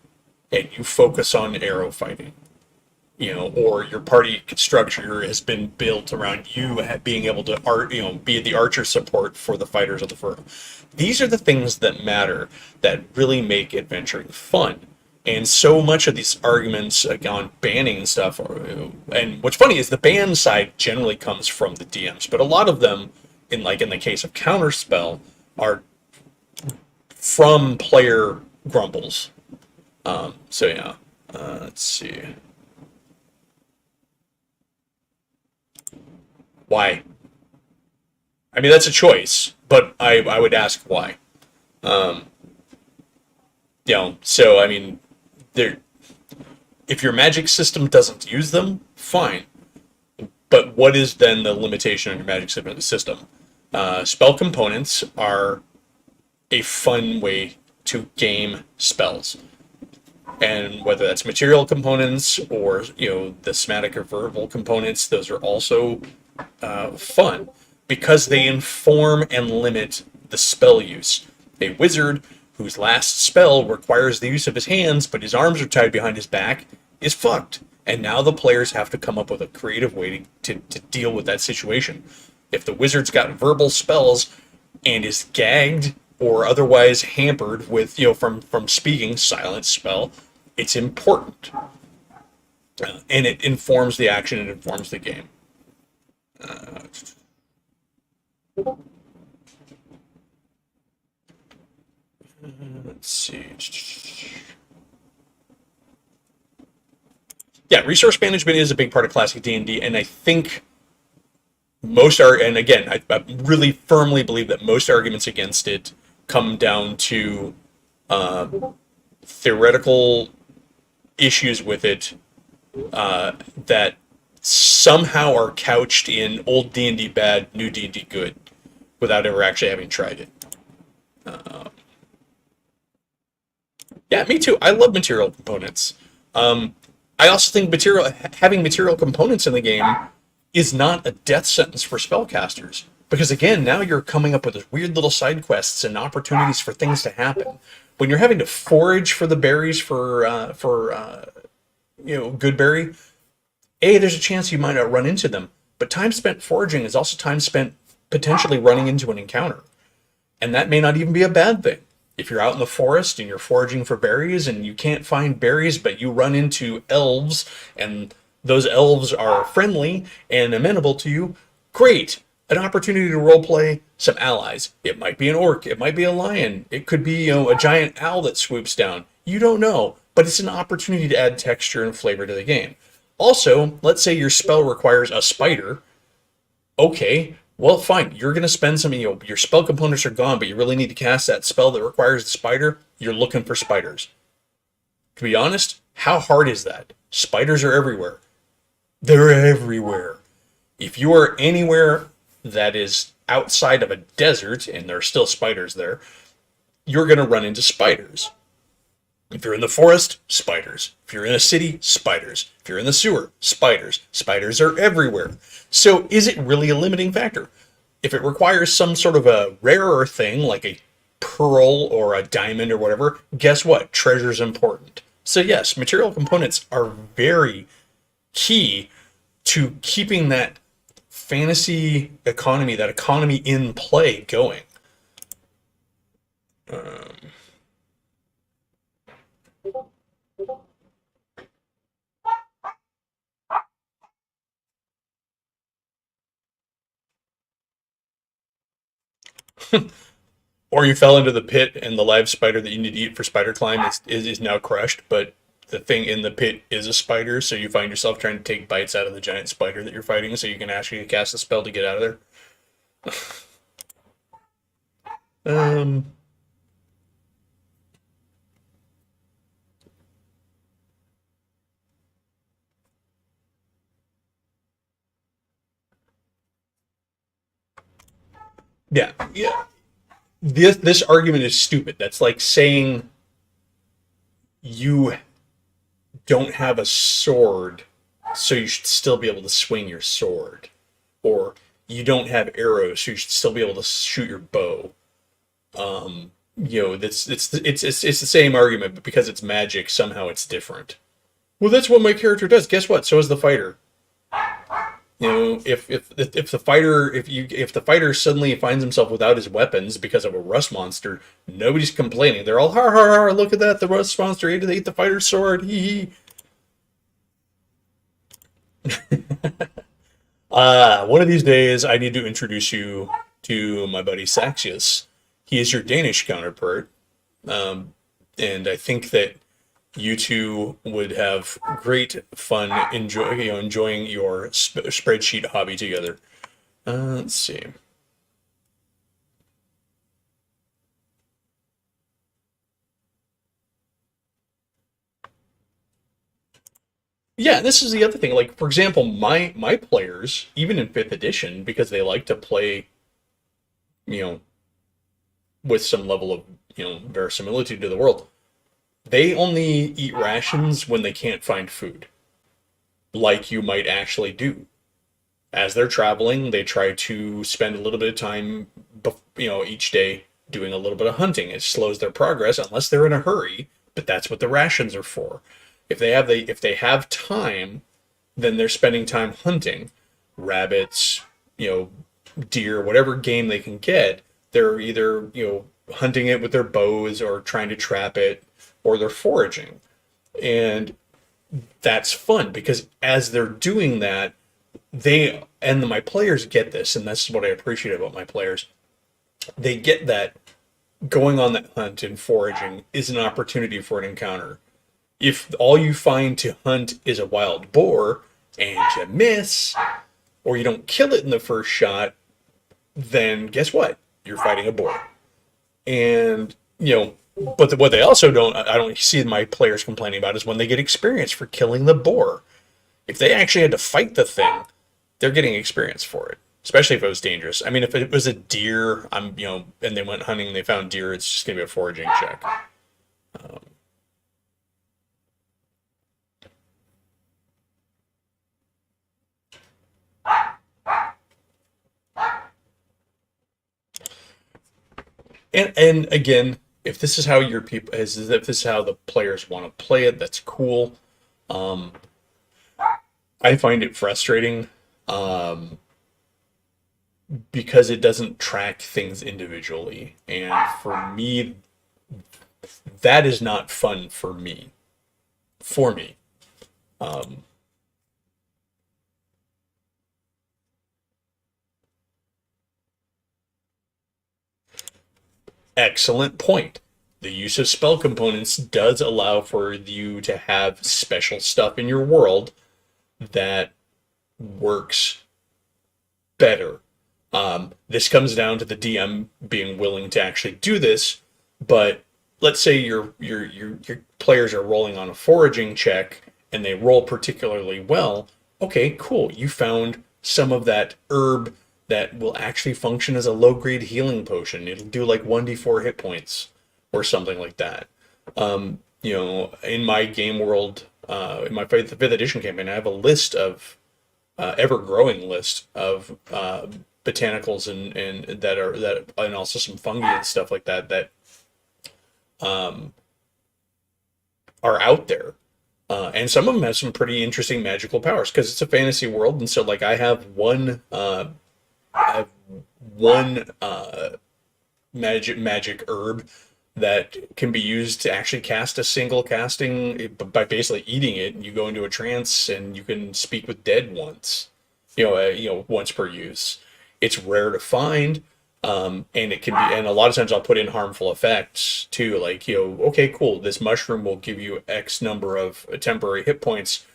and you focus on arrow fighting. Or your party structure has been built around you being able to be the archer support for the fighters of the furrow. These are the things that matter, that really make adventuring fun. And so much of these arguments on banning and stuff, and what's funny is the ban side generally comes from the DMs, but a lot of them, in the case of Counterspell, are from player grumbles. Let's see. Why? I mean, that's a choice, but I would ask why. So I mean, if your magic system doesn't use them, fine. But what is then the limitation on your magic system? Spell components are a fun way to game spells. And whether that's material components or, the somatic or verbal components, those are also fun because they inform and limit the spell use. A wizard whose last spell requires the use of his hands, but his arms are tied behind his back, is fucked. And now the players have to come up with a creative way to deal with that situation. If the wizard's got verbal spells and is gagged or otherwise hampered with, from speaking, silent spell, it's important. And it informs the action, it informs the game. Let's see. Yeah, resource management is a big part of classic D&D, and I think and again, I really firmly believe that most arguments against it come down to theoretical issues with it that somehow are couched in old D&D bad, new D&D good, without ever actually having tried it. Yeah, me too. I love material components. I also think having material components in the game is not a death sentence for spellcasters. Because again, now you're coming up with these weird little side quests and opportunities for things to happen. When you're having to forage for the berries for good berry, there's a chance you might not run into them. But time spent foraging is also time spent potentially running into an encounter. And that may not even be a bad thing. If you're out in the forest and you're foraging for berries and you can't find berries, but you run into elves and those elves are friendly and amenable to you, great. An opportunity to roleplay some allies. It might be an orc, it might be a lion, it could be a giant owl that swoops down. You don't know, but it's an opportunity to add texture and flavor to the game. Also, let's say your spell requires a spider. Okay, well, fine. You're going to spend some, your spell components are gone, but you really need to cast that spell that requires the spider. You're looking for spiders. To be honest, how hard is that? Spiders are everywhere. They're everywhere. If you are anywhere that is outside of a desert, and there are still spiders there, you're going to run into spiders. If you're in the forest, spiders. If you're in a city, spiders. If you're in the sewer, spiders. Spiders are everywhere. So is it really a limiting factor? If it requires some sort of a rarer thing, like a pearl or a diamond or whatever, guess what? Treasure's important. So yes, material components are very key to keeping that fantasy economy, that economy in play going. Or you fell into the pit and the live spider that you need to eat for spider climb is now crushed, but the thing in the pit is a spider, so you find yourself trying to take bites out of the giant spider that you're fighting so you can actually cast a spell to get out of there. Yeah. This argument is stupid. That's like saying you don't have a sword, so you should still be able to swing your sword, or you don't have arrows, so you should still be able to shoot your bow. It's the same argument, but because it's magic, somehow it's different. Well, that's what my character does. Guess what? So is the fighter. If the fighter suddenly finds himself without his weapons because of a rust monster, nobody's complaining. They're all har har har. Look at that! The rust monster ate the fighter's sword. Hee hee. One of these days, I need to introduce you to my buddy Saxius. He is your Danish counterpart, and I think that you two would have great fun enjoying your spreadsheet hobby together. Let's see. Yeah, this is the other thing. Like, for example, my players, even in fifth edition, because they like to play, you know, with some level of verisimilitude to the world, they only eat rations when they can't find food, like you might actually do. As they're traveling, they try to spend a little bit of time, each day doing a little bit of hunting. It slows their progress unless they're in a hurry, but that's what the rations are for. If they have time, then they're spending time hunting rabbits, deer, whatever game they can get, They're either, hunting it with their bows or trying to trap it, or they're foraging. And that's fun because as they're doing that, they and my players get this, and that's what I appreciate about my players. They get that going on that hunt and foraging is an opportunity for an encounter. If all you find to hunt is a wild boar and you miss, or you don't kill it in the first shot, then guess what? You're fighting a boar. And, but what they also I don't see my players complaining about is when they get experience for killing the boar. If they actually had to fight the thing, they're getting experience for it, especially if it was dangerous. I mean, if it was a deer, and they went hunting and they found deer, it's just going to be a foraging check. Um, and again, if this is how your people is, if this is how the players want to play it, that's cool. Um, I find it frustrating um, because it doesn't track things individually, and for me, that is not fun for me. For me, um, excellent point. The use of spell components does allow for you to have special stuff in your world that works better. This comes down to the DM being willing to actually do this, but let's say your players are rolling on a foraging check and they roll particularly well. Okay, cool. You found some of that herb that will actually function as a low grade healing potion. It'll do like 1d4 hit points or something like that. In my game world, in my fifth edition campaign, I have a list of ever growing list of botanicals and that are that and also some fungi and stuff like that that um, are out there. And some of them have some pretty interesting magical powers because it's a fantasy world, and so like I have one magic herb that can be used to actually cast a single casting by basically eating it. You go into a trance and you can speak with dead once, once per use. It's rare to find, and it can be. And a lot of times I'll put in harmful effects too, like okay, cool. This mushroom will give you X number of temporary hit points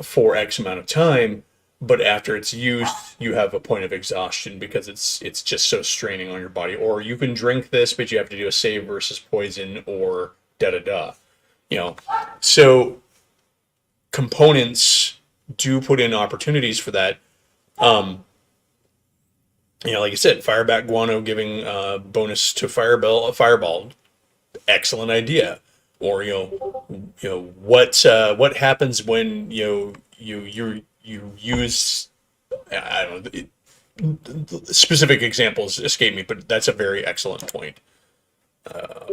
for X amount of time, but after it's used, you have a point of exhaustion because it's just so straining on your body. Or you can drink this, but you have to do a save versus poison or da da da. You know, so components do put in opportunities for that. Um, like I said, fireback guano giving bonus to fireball, excellent idea. Or what happens when you use I don't know. Specific examples escape me, but that's a very excellent point. Uh,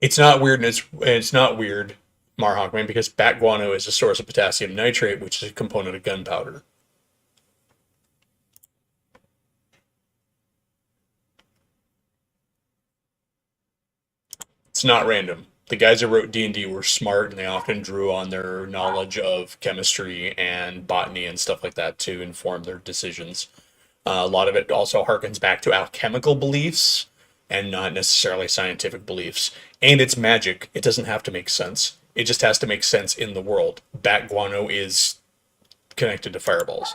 it's not weird, and it's not weird, Marhawkman, because bat guano is a source of potassium nitrate, which is a component of gunpowder. It's not random. The guys that wrote D&D were smart, and they often drew on their knowledge of chemistry and botany and stuff like that to inform their decisions. A lot of it also harkens back to alchemical beliefs and not necessarily scientific beliefs. And it's magic. It doesn't have to make sense. It just has to make sense in the world. Bat guano is connected to fireballs.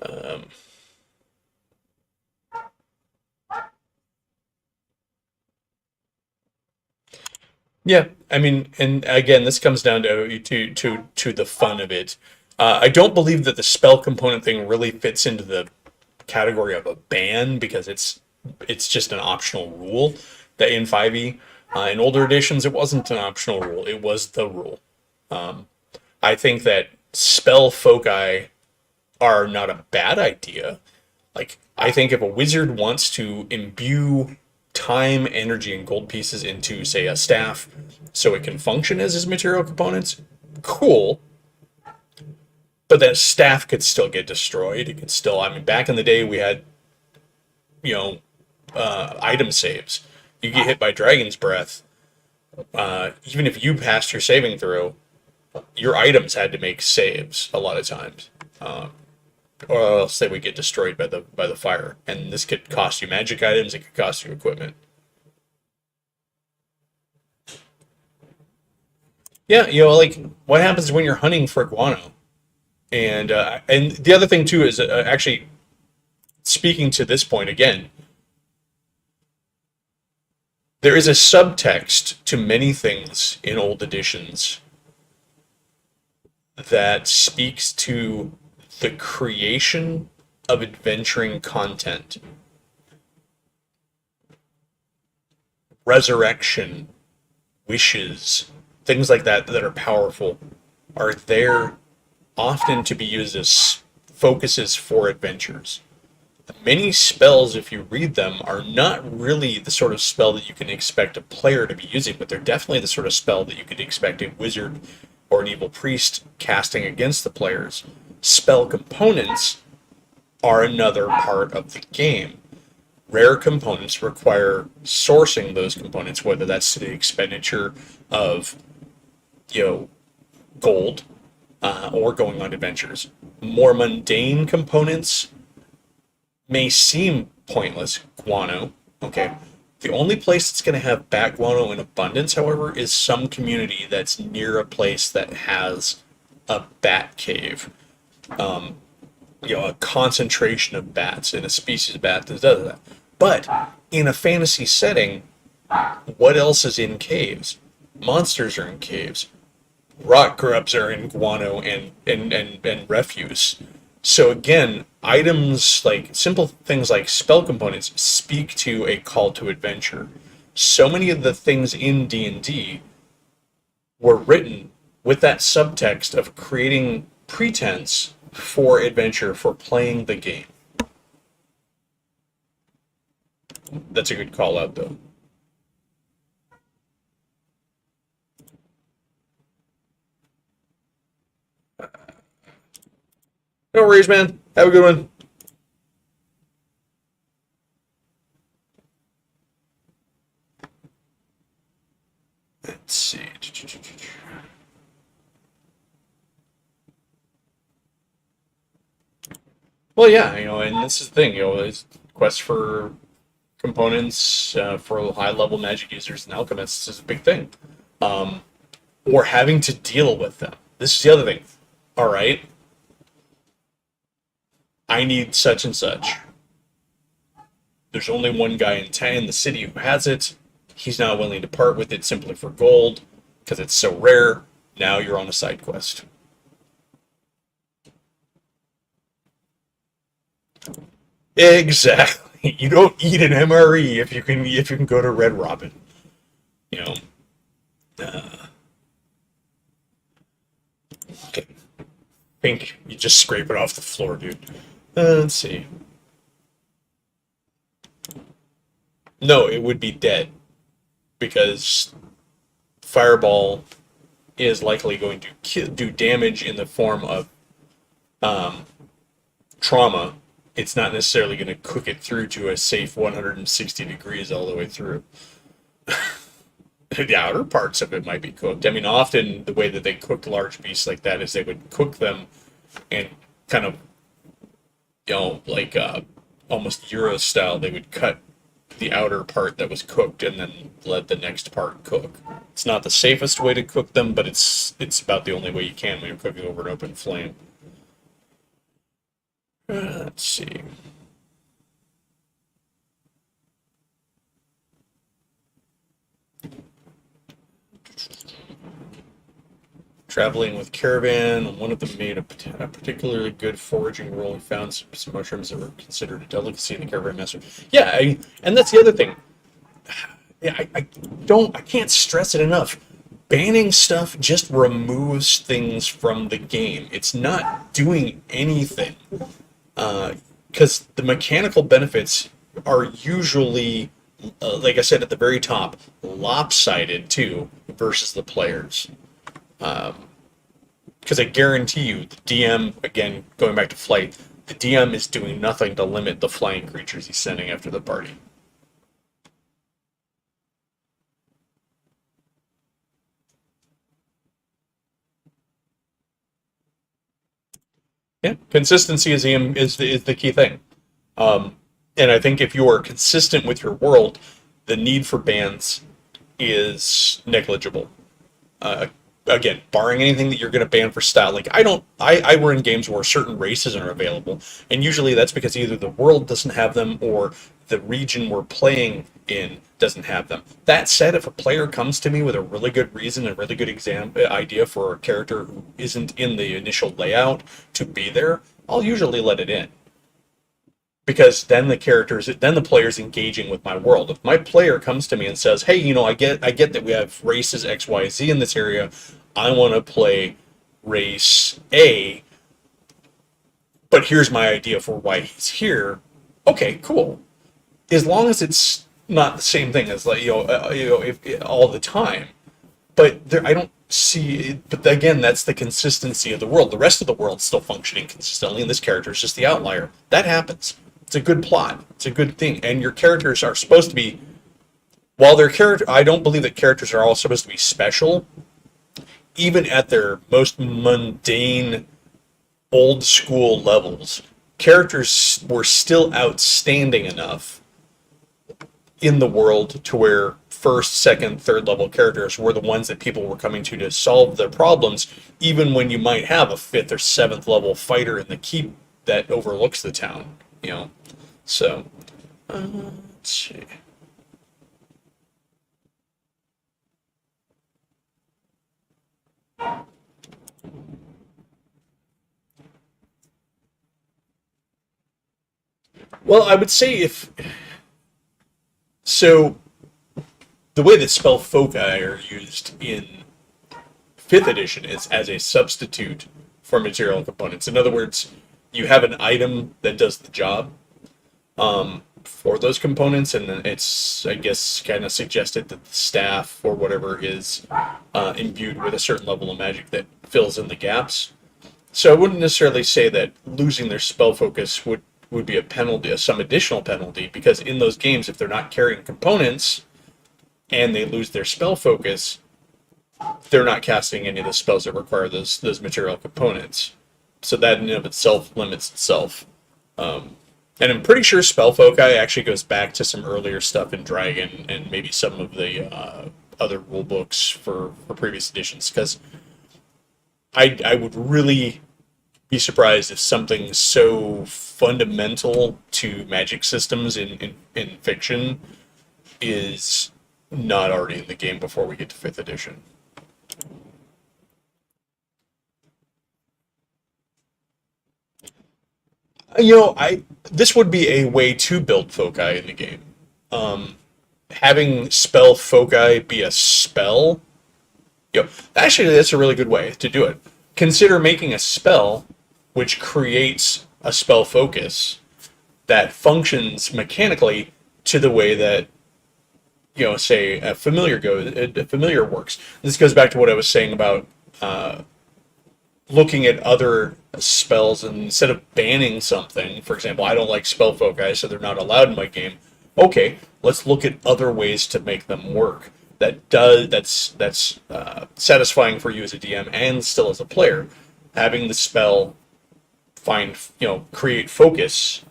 Um, yeah, I mean, and again, this comes down to the fun of it. I don't believe that the spell component thing really fits into the category of a ban because it's just an optional rule that in 5e. In older editions, it wasn't an optional rule; it was the rule. Um, I think that spell foci are not a bad idea. Like, I think if a wizard wants to imbue time, energy, and gold pieces into, say, a staff so it can function as his material components, cool. But that staff could still get destroyed. It could still, I mean, back in the day, we had, you know, item saves. You get hit by Dragon's Breath, even if you passed your saving throw, your items had to make saves a lot of times, or else they would get destroyed by the fire. And this could cost you magic items. It could cost you equipment. Yeah, like what happens when you're hunting for guano? And the other thing too is actually speaking to this point again. There is a subtext to many things in old editions that speaks to the creation of adventuring content. Resurrection, wishes, things like that that are powerful are there often to be used as focuses for adventures. Many spells, if you read them, are not really the sort of spell that you can expect a player to be using, but they're definitely the sort of spell that you could expect a wizard or an evil priest casting against the players. Spell components are another part of the game. Rare components require sourcing those components, whether that's to the expenditure of, gold, or going on adventures. More mundane components may seem pointless. Guano, okay. The only place that's going to have bat guano in abundance, however, is some community that's near a place that has a bat cave. A concentration of bats in a species of bat that does that. But in a fantasy setting, what else is in caves? Monsters are in caves. Rock grubs are in guano and refuse. So again, items like simple things like spell components speak to a call to adventure. So many of the things in D&D were written with that subtext of creating pretense for adventure, for playing the game. That's a good call out, though. No worries, man. Have a good one. Let's see. Well, yeah, and this is the thing, there's quest for components for high-level magic users and alchemists is a big thing. Or having to deal with them. This is the other thing. All right. I need such and such. There's only one guy in the city who has it. He's not willing to part with it simply for gold because it's so rare. Now you're on a side quest. Exactly. You don't eat an MRE if you can go to Red Robin. Okay. Pink, you just scrape it off the floor, dude. Let's see. No, it would be dead because Fireball is likely going to do damage in the form of trauma. It's not necessarily going to cook it through to a safe 160 degrees all the way through. The outer parts of it might be cooked. I mean, often the way that they cooked large beasts like that is they would cook them and kind of, like almost Euro style, they would cut the outer part that was cooked and then let the next part cook. It's not the safest way to cook them, but it's about the only way you can when you're cooking over an open flame. Let's see. Traveling with caravan, one of them made a particularly good foraging roll. He found some mushrooms that were considered a delicacy in the caravan master. Yeah, and that's the other thing. Yeah, I can't stress it enough. Banning stuff just removes things from the game. It's not doing anything. Because the mechanical benefits are usually like I said at the very top, lopsided too versus the players. Because I guarantee you, the DM, again, going back to flight, the DM is doing nothing to limit the flying creatures he's sending after the party. Yeah, consistency is the key thing. And I think if you are consistent with your world, the need for bans is negligible. Uh, Again, barring anything that you're going to ban for style. Like I run games where certain races are available, and usually that's because either the world doesn't have them or the region we're playing in doesn't have them. That said, if a player comes to me with a really good reason, a really good idea for a character who isn't in the initial layout to be there, I'll usually let it in, because then the player's engaging with my world. If my player comes to me and says, hey, I get that we have races XYZ in this area, I want to play race A, but here's my idea for why he's here. Okay, cool. As long as it's not the same thing as, like, if all the time. But I don't see. But again, that's the consistency of the world. The rest of the world's still functioning consistently, and this character is just the outlier. That happens. It's a good plot. It's a good thing, and your characters are supposed to be. While their character, I don't believe that characters are all supposed to be special. Even at their most mundane, old school levels, characters were still outstanding enough in the world to where first, second, third level characters were the ones that people were coming to solve their problems, even when you might have a fifth or seventh level fighter in the keep that overlooks the town. So, let's see. Well, I would say if so, the way that spell foci are used in fifth edition is as a substitute for material components. In other words, you have an item that does the job for those components, and then it's, I guess, kind of suggested that the staff or whatever is imbued with a certain level of magic that fills in the gaps. So I wouldn't necessarily say that losing their spell focus would be a penalty, some additional penalty, because in those games, if they're not carrying components and they lose their spell focus, they're not casting any of the spells that require those material components. So that in and of itself limits itself. And I'm pretty sure spell foci actually goes back to some earlier stuff in Dragon and maybe some of the other rule books for previous editions, because I would really be surprised if something so fundamental to magic systems in fiction is not already in the game before we get to 5th edition. This would be a way to build foci in the game. Having spell foci be a spell, actually that's a really good way to do it. Consider making a spell which creates a spell focus that functions mechanically to the way that, say a familiar works. This goes back to what I was saying about looking at other spells, and instead of banning something, for example, I don't like spell foci, so they're not allowed in my game. Okay, let's look at other ways to make them work. That's satisfying for you as a DM and still as a player. Having the spell create focus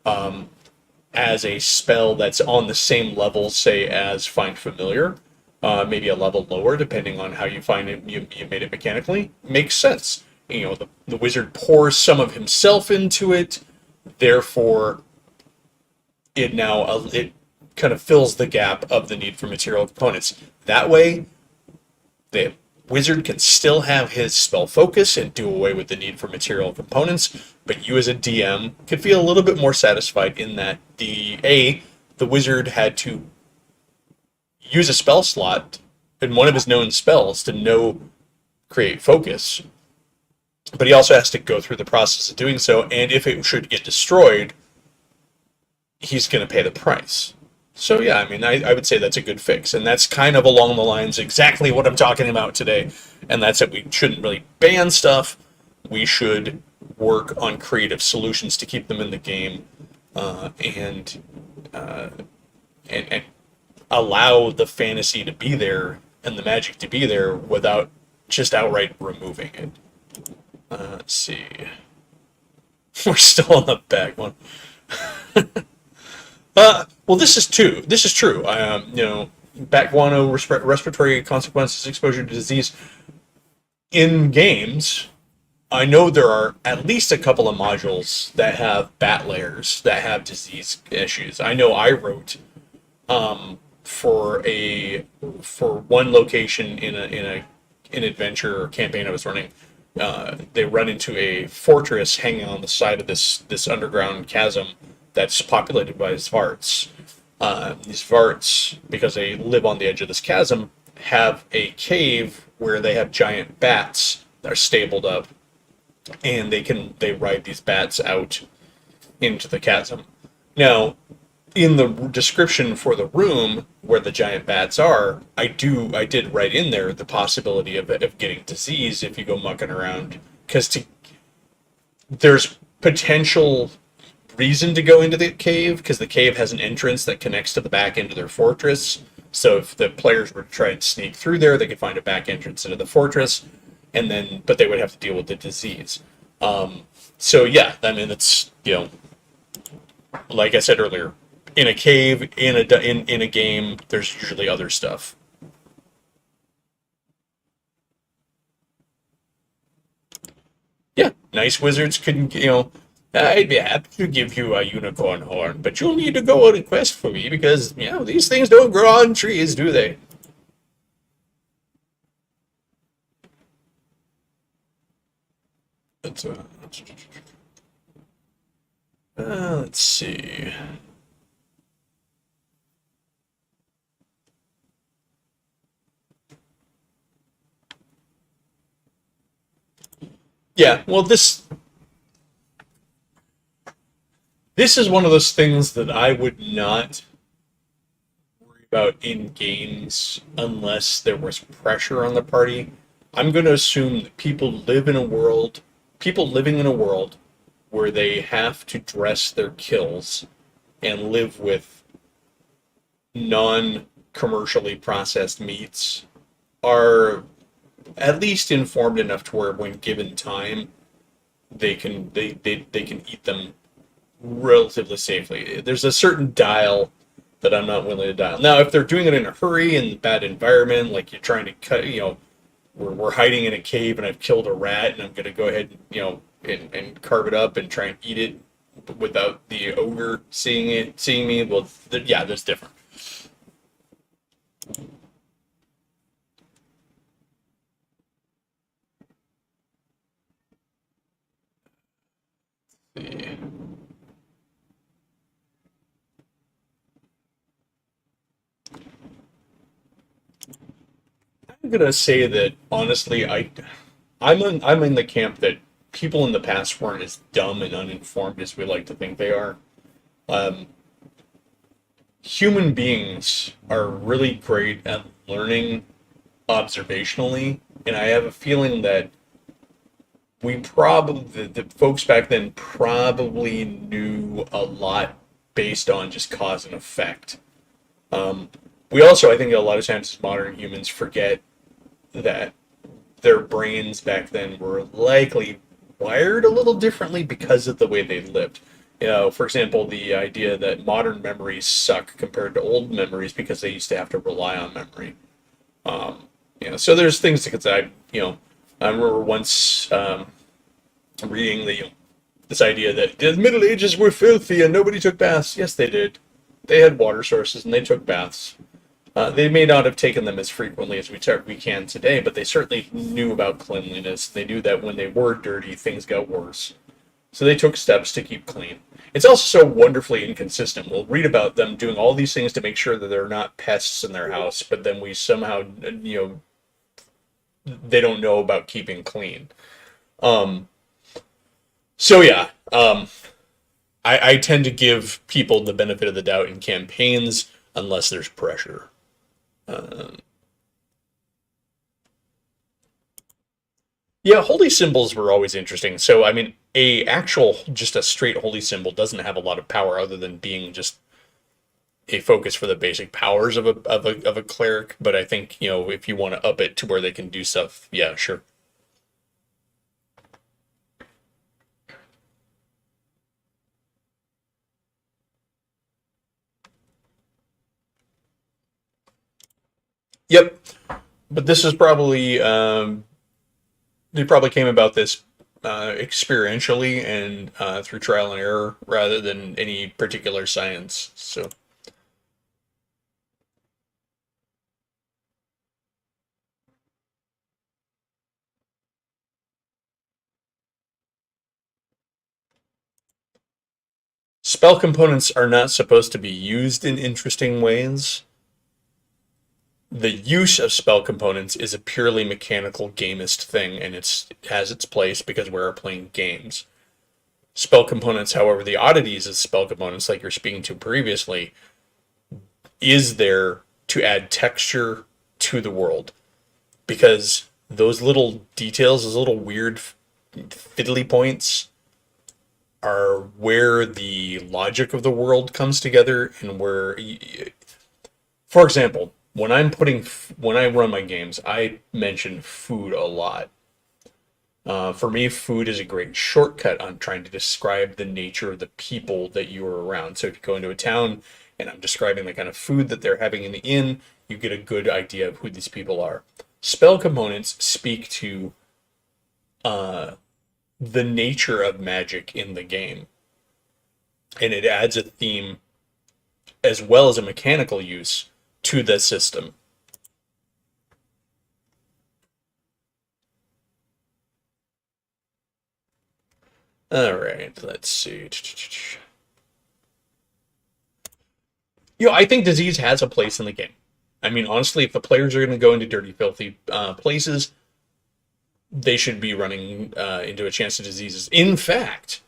as a spell that's on the same level, say, as find familiar, maybe a level lower, depending on how you find it. You made it mechanically, makes sense. The wizard pours some of himself into it, therefore, it kind of fills the gap of the need for material components. That way, the wizard can still have his spell focus and do away with the need for material components, but you as a DM could feel a little bit more satisfied in that the wizard had to use a spell slot in one of his known spells to create focus, but he also has to go through the process of doing so, and if it should get destroyed, he's going to pay the price. So yeah, I mean, I would say that's a good fix, and that's kind of along the lines exactly what I'm talking about today, and that's that we shouldn't really ban stuff. We should work on creative solutions to keep them in the game, and and allow the fantasy to be there and the magic to be there without just outright removing it. Let's see, we're still on the back one. Well, this is too. This is true. Bat guano respiratory consequences, exposure to disease in games. I know there are at least a couple of modules that have bat layers that have disease issues. I know I wrote for a for one location in an adventure or campaign I was running. They run into a fortress hanging on the side of this underground chasm that's populated by Svarts. These Varts, because they live on the edge of this chasm, have a cave where they have giant bats that are stabled up, and they ride these bats out into the chasm. Now, in the description for the room where the giant bats are, I did write in there the possibility of getting disease if you go mucking around, because there's potential reason to go into the cave because the cave has an entrance that connects to the back end of their fortress. So if the players were to try and sneak through there, they could find a back entrance into the fortress, but they would have to deal with the disease. So yeah, I mean it's like I said earlier, in a cave in a game, there's usually other stuff. Yeah, nice wizards could I'd be happy to give you a unicorn horn, but you'll need to go on a quest for me because, these things don't grow on trees, do they? Let's, uh, let's see. Yeah, well, this is one of those things that I would not worry about in games unless there was pressure on the party. I'm going to assume that people living in a world where they have to dress their kills and live with non-commercially processed meats are at least informed enough to where when given time they can eat them relatively safely. There's a certain dial that I'm not willing to dial. Now, if they're doing it in a hurry in a bad environment, like you're trying to cut, we're hiding in a cave and I've killed a rat and I'm going to go ahead and, and carve it up and try and eat it without the ogre seeing me. Well, yeah, that's different. I'm gonna say that honestly, I'm in the camp that people in the past weren't as dumb and uninformed as we like to think they are. Um, Human beings are really great at learning observationally, and I have a feeling that the folks back then probably knew a lot based on just cause and effect. Um, we also, I think, a lot of times as modern humans forget that their brains back then were likely wired a little differently because of the way they lived. For example, the idea that modern memories suck compared to old memories because they used to have to rely on memory. So there's things to consider. I remember once reading this idea that the Middle Ages were filthy and nobody took baths. Yes, they did. They had water sources and they took baths. They may not have taken them as frequently as we can today, but they certainly knew about cleanliness. They knew that when they were dirty, things got worse. So they took steps to keep clean. It's also so wonderfully inconsistent. We'll read about them doing all these things to make sure that there are not pests in their house, but then we somehow, they don't know about keeping clean. Um, so yeah, I tend to give people the benefit of the doubt in campaigns. unless there's pressure. Uh, yeah, holy symbols were always interesting. So, I mean, just a straight holy symbol doesn't have a lot of power other than being just a focus for the basic powers of a cleric. But I think, if you want to up it to where they can do stuff, yeah, sure. Yep. But this is probably they probably came about this experientially and through trial and error rather than any particular science. So spell components are not supposed to be used in interesting ways. The use of spell components is a purely mechanical gamist thing, and it has its place because we're playing games. Spell components, however, the oddities of spell components, like you're speaking to previously, is there to add texture to the world because those little details, those little weird fiddly points, are where the logic of the world comes together and where, for example, when I run my games, I mention food a lot. For me, food is a great shortcut on trying to describe the nature of the people that you are around. So if you go into a town and I'm describing the kind of food that they're having in the inn, you get a good idea of who these people are. Spell components speak to uh, the nature of magic in the game, and it adds a theme as well as a mechanical use to the system. All right, let's see. I think disease has a place in the game. I mean, honestly, if the players are going to go into dirty, filthy places, they should be running into a chance of diseases. In fact,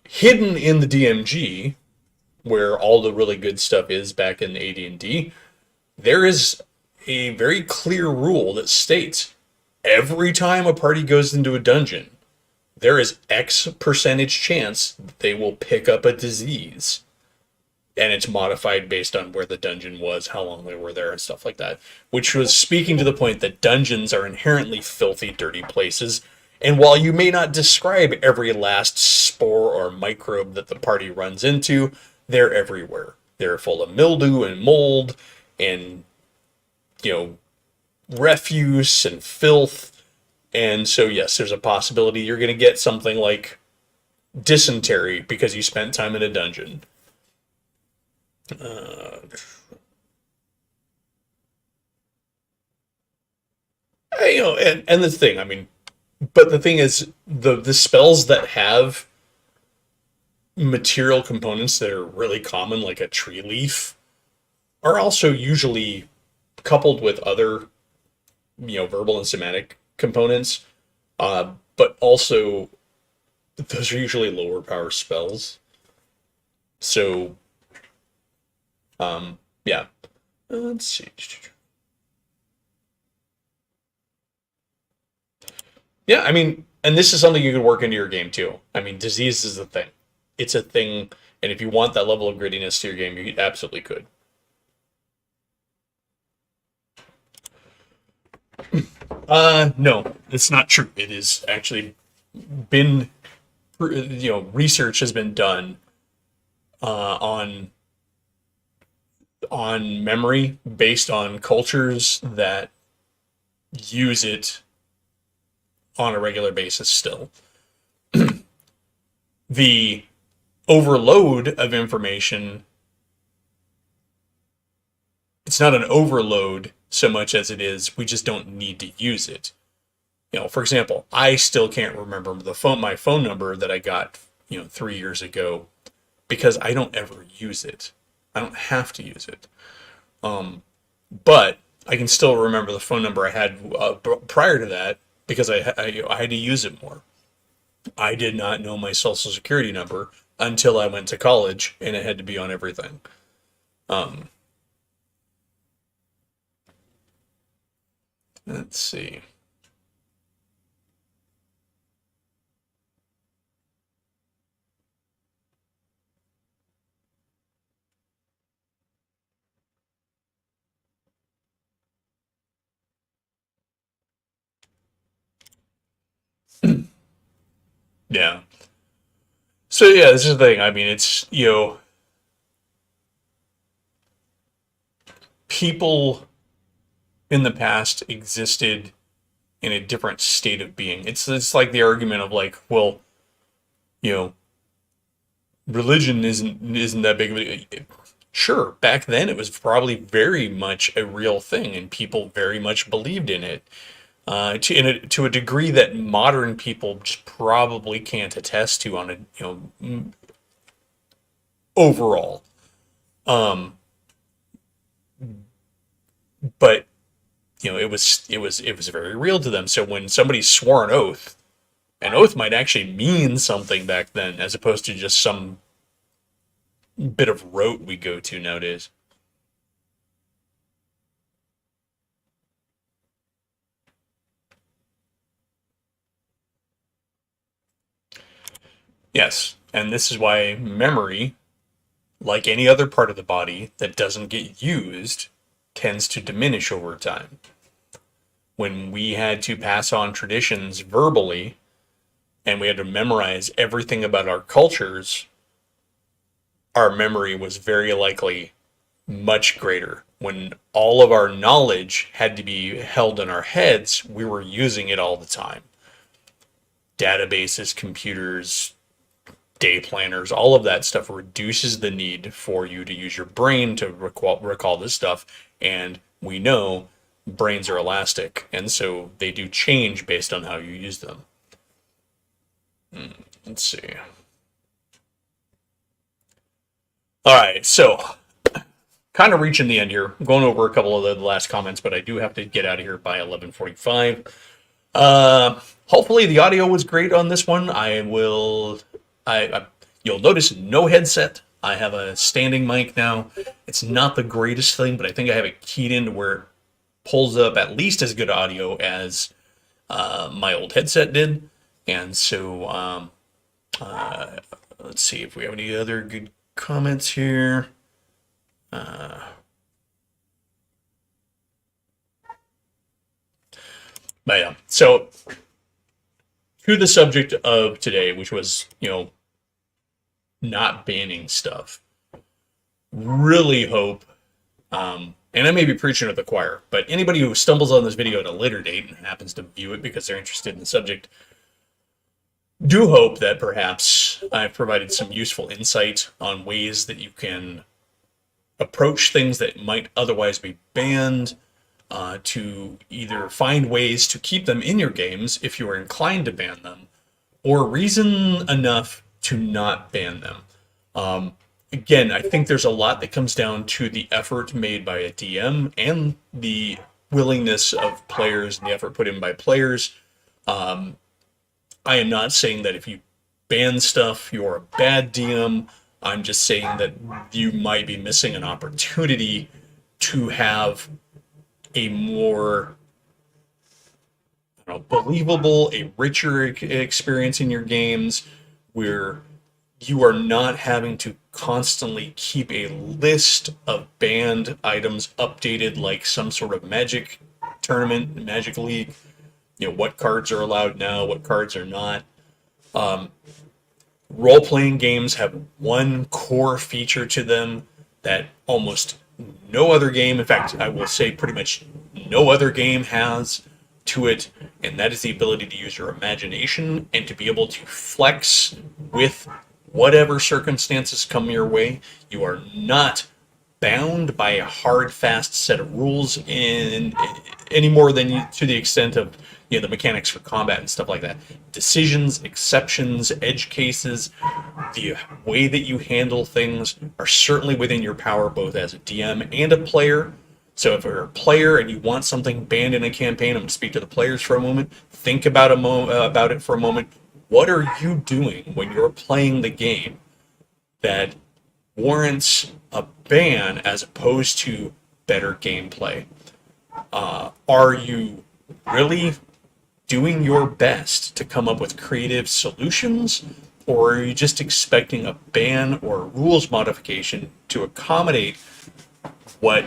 hidden in the DMG, where all the really good stuff is back in AD&D, there is a very clear rule that states every time a party goes into a dungeon, there is X percentage chance that they will pick up a disease. And it's modified based on where the dungeon was, how long they were there, and stuff like that. Which was speaking to the point that dungeons are inherently filthy, dirty places. And while you may not describe every last spore or microbe that the party runs into, they're everywhere. They're full of mildew and mold and, you know, refuse and filth. And so, yes, there's a possibility you're going to get something like dysentery because you spent time in a dungeon. Uh, and the thing, I mean, but the thing is, the spells that have material components that are really common, like a tree leaf, are also usually coupled with other, verbal and somatic components. But also, those are usually lower power spells. So, yeah. Let's see. Yeah, I mean, and this is something you can work into your game too. I mean, disease is a thing. It's a thing, and if you want that level of grittiness to your game, you absolutely could. No, it's not true. It is actually been, research has been done on memory based on cultures that use it on a regular basis still. The overload of information, it's not an overload so much as it is we just don't need to use it. For example, I still can't remember my phone number that I got, 3 years ago because I don't ever use it. I don't have to use it. But I can still remember the phone number I had prior to that because I had to use it more. I did not know my social security number until I went to college and it had to be on everything. Um, let's see. Yeah. So yeah, this is the thing. I mean, it's people in the past existed in a different state of being. It's like the argument of like, well, you know, religion isn't that big of a. Sure, back then it was probably very much a real thing, and people very much believed in it. To a degree that modern people just probably can't attest to on a overall. Um, but it was very real to them. So when somebody swore an oath might actually mean something back then, as opposed to just some bit of rote we go to nowadays. Yes, and this is why memory, like any other part of the body that doesn't get used, tends to diminish over time. When we had to pass on traditions verbally and we had to memorize everything about our cultures, our memory was very likely much greater. When all of our knowledge had to be held in our heads, we were using it all the time. Databases, computers, day planners, all of that stuff reduces the need for you to use your brain to recall this stuff. And we know brains are elastic, and so they do change based on how you use them. Let's see. All right, so kind of reaching the end here. I'm going over a couple of the last comments, but I do have to get out of here by 11:45. Hopefully the audio was great on this one. You'll notice no headset. I have a standing mic now. It's not the greatest thing, but I think I have it keyed in to where it pulls up at least as good audio as my old headset did. And so, let's see if we have any other good comments here. But yeah, so to the subject of today, which was, not banning stuff. Really hope, and I may be preaching to the choir, but anybody who stumbles on this video at a later date and happens to view it because they're interested in the subject, do hope that perhaps I've provided some useful insight on ways that you can approach things that might otherwise be banned, to either find ways to keep them in your games if you are inclined to ban them, or reason enough to not ban them. Again, I think there's a lot that comes down to the effort made by a DM and the willingness of players and the effort put in by players. I am not saying that if you ban stuff, you're a bad DM. I'm just saying that you might be missing an opportunity to have a more believable, a richer experience in your games where you are not having to constantly keep a list of banned items updated like some sort of magic tournament, magic league. What cards are allowed now, what cards are not. Role-playing games have one core feature to them that almost no other game, in fact, I will say pretty much no other game has to it, and that is the ability to use your imagination and to be able to flex with whatever circumstances come your way. You are not bound by a hard, fast set of rules in any more than to the extent of the mechanics for combat and stuff like that. Decisions, exceptions, edge cases, the way that you handle things are certainly within your power, both as a DM and a player. So if you're a player and you want something banned in a campaign, I'm going to speak to the players for a moment. Think about about it for a moment. What are you doing when you're playing the game that warrants a ban as opposed to better gameplay? Are you really doing your best to come up with creative solutions, or are you just expecting a ban or a rules modification to accommodate what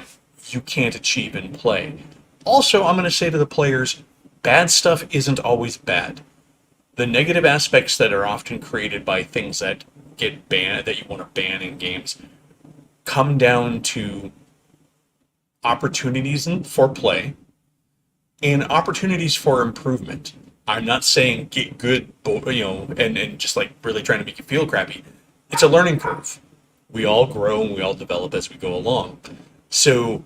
you can't achieve in play? Also, I'm going to say to the players, bad stuff isn't always bad. The negative aspects that are often created by things that get banned, that you want to ban in games, come down to opportunities for play and opportunities for improvement. I'm not saying get good, and just like really trying to make you feel crappy. It's a learning curve. We all grow and we all develop as we go along. So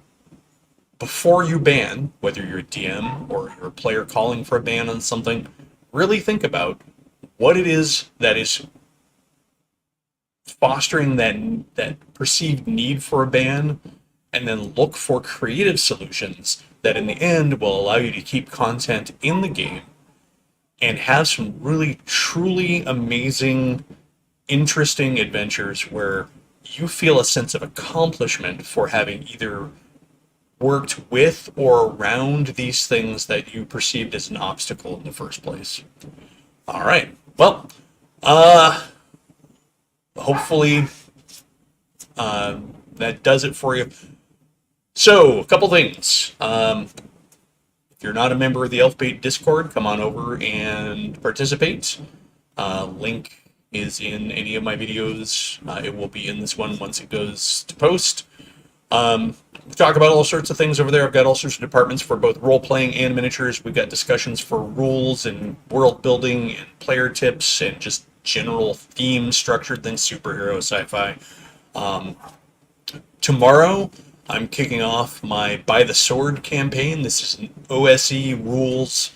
before you ban, whether you're a DM or you're a player calling for a ban on something, really think about what it is that is fostering that perceived need for a ban, and then look for creative solutions that in the end will allow you to keep content in the game and have some really truly amazing, interesting adventures where you feel a sense of accomplishment for having either worked with or around these things that you perceived as an obstacle in the first place. All right. Well, hopefully that does it for you. So, a couple things. If you're not a member of the Elfbait Discord, come on over and participate. Link is in any of my videos. It will be in this one once it goes to post. We talk about all sorts of things over there. I've got all sorts of departments for both role-playing and miniatures. We've got discussions for rules and world building and player tips and just general theme structured things, superhero, sci-fi. Tomorrow, I'm kicking off my By the Sword campaign. This is an OSE rules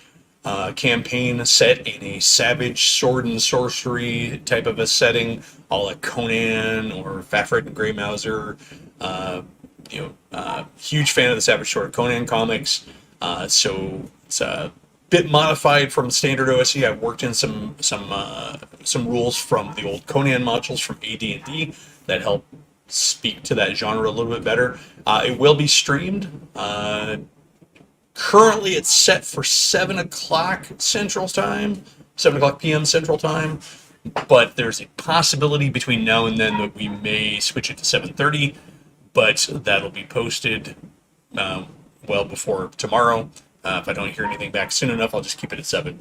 campaign set in a savage sword and sorcery type of a setting, a la Conan or Fafhrd and Grey Mouser. Huge fan of the Savage Sword Conan comics. So it's a bit modified from standard OSE. I've worked in some rules from the old Conan modules from AD&D that help speak to that genre a little bit better. It will be streamed. Currently, it's set for 7 o'clock Central Time, 7 o'clock p.m. Central Time, but there's a possibility between now and then that we may switch it to 7:30, but that'll be posted well before tomorrow. If I don't hear anything back soon enough, I'll just keep it at 7.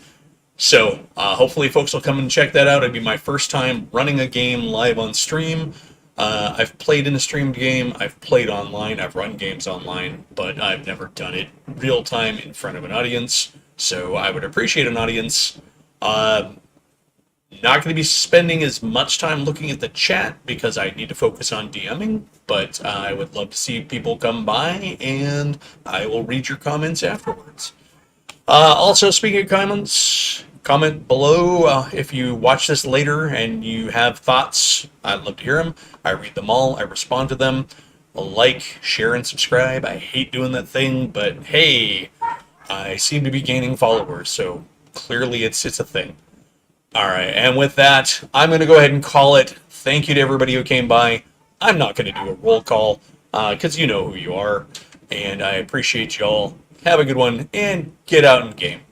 So hopefully folks will come and check that out. It'd be my first time running a game live on stream. I've played in a streamed game, I've played online, I've run games online, but I've never done it real time in front of an audience, so I would appreciate an audience. Not going to be spending as much time looking at the chat because I need to focus on DMing, but I would love to see people come by, and I will read your comments afterwards. Also, speaking of comments, comment below if you watch this later and you have thoughts. I'd love to hear them. I read them all. I respond to them. Like, share, and subscribe. I hate doing that thing, but hey, I seem to be gaining followers, so clearly it's a thing. All right, and with that, I'm going to go ahead and call it. Thank you to everybody who came by. I'm not going to do a roll call because you know who you are, and I appreciate y'all. Have a good one, and get out and game.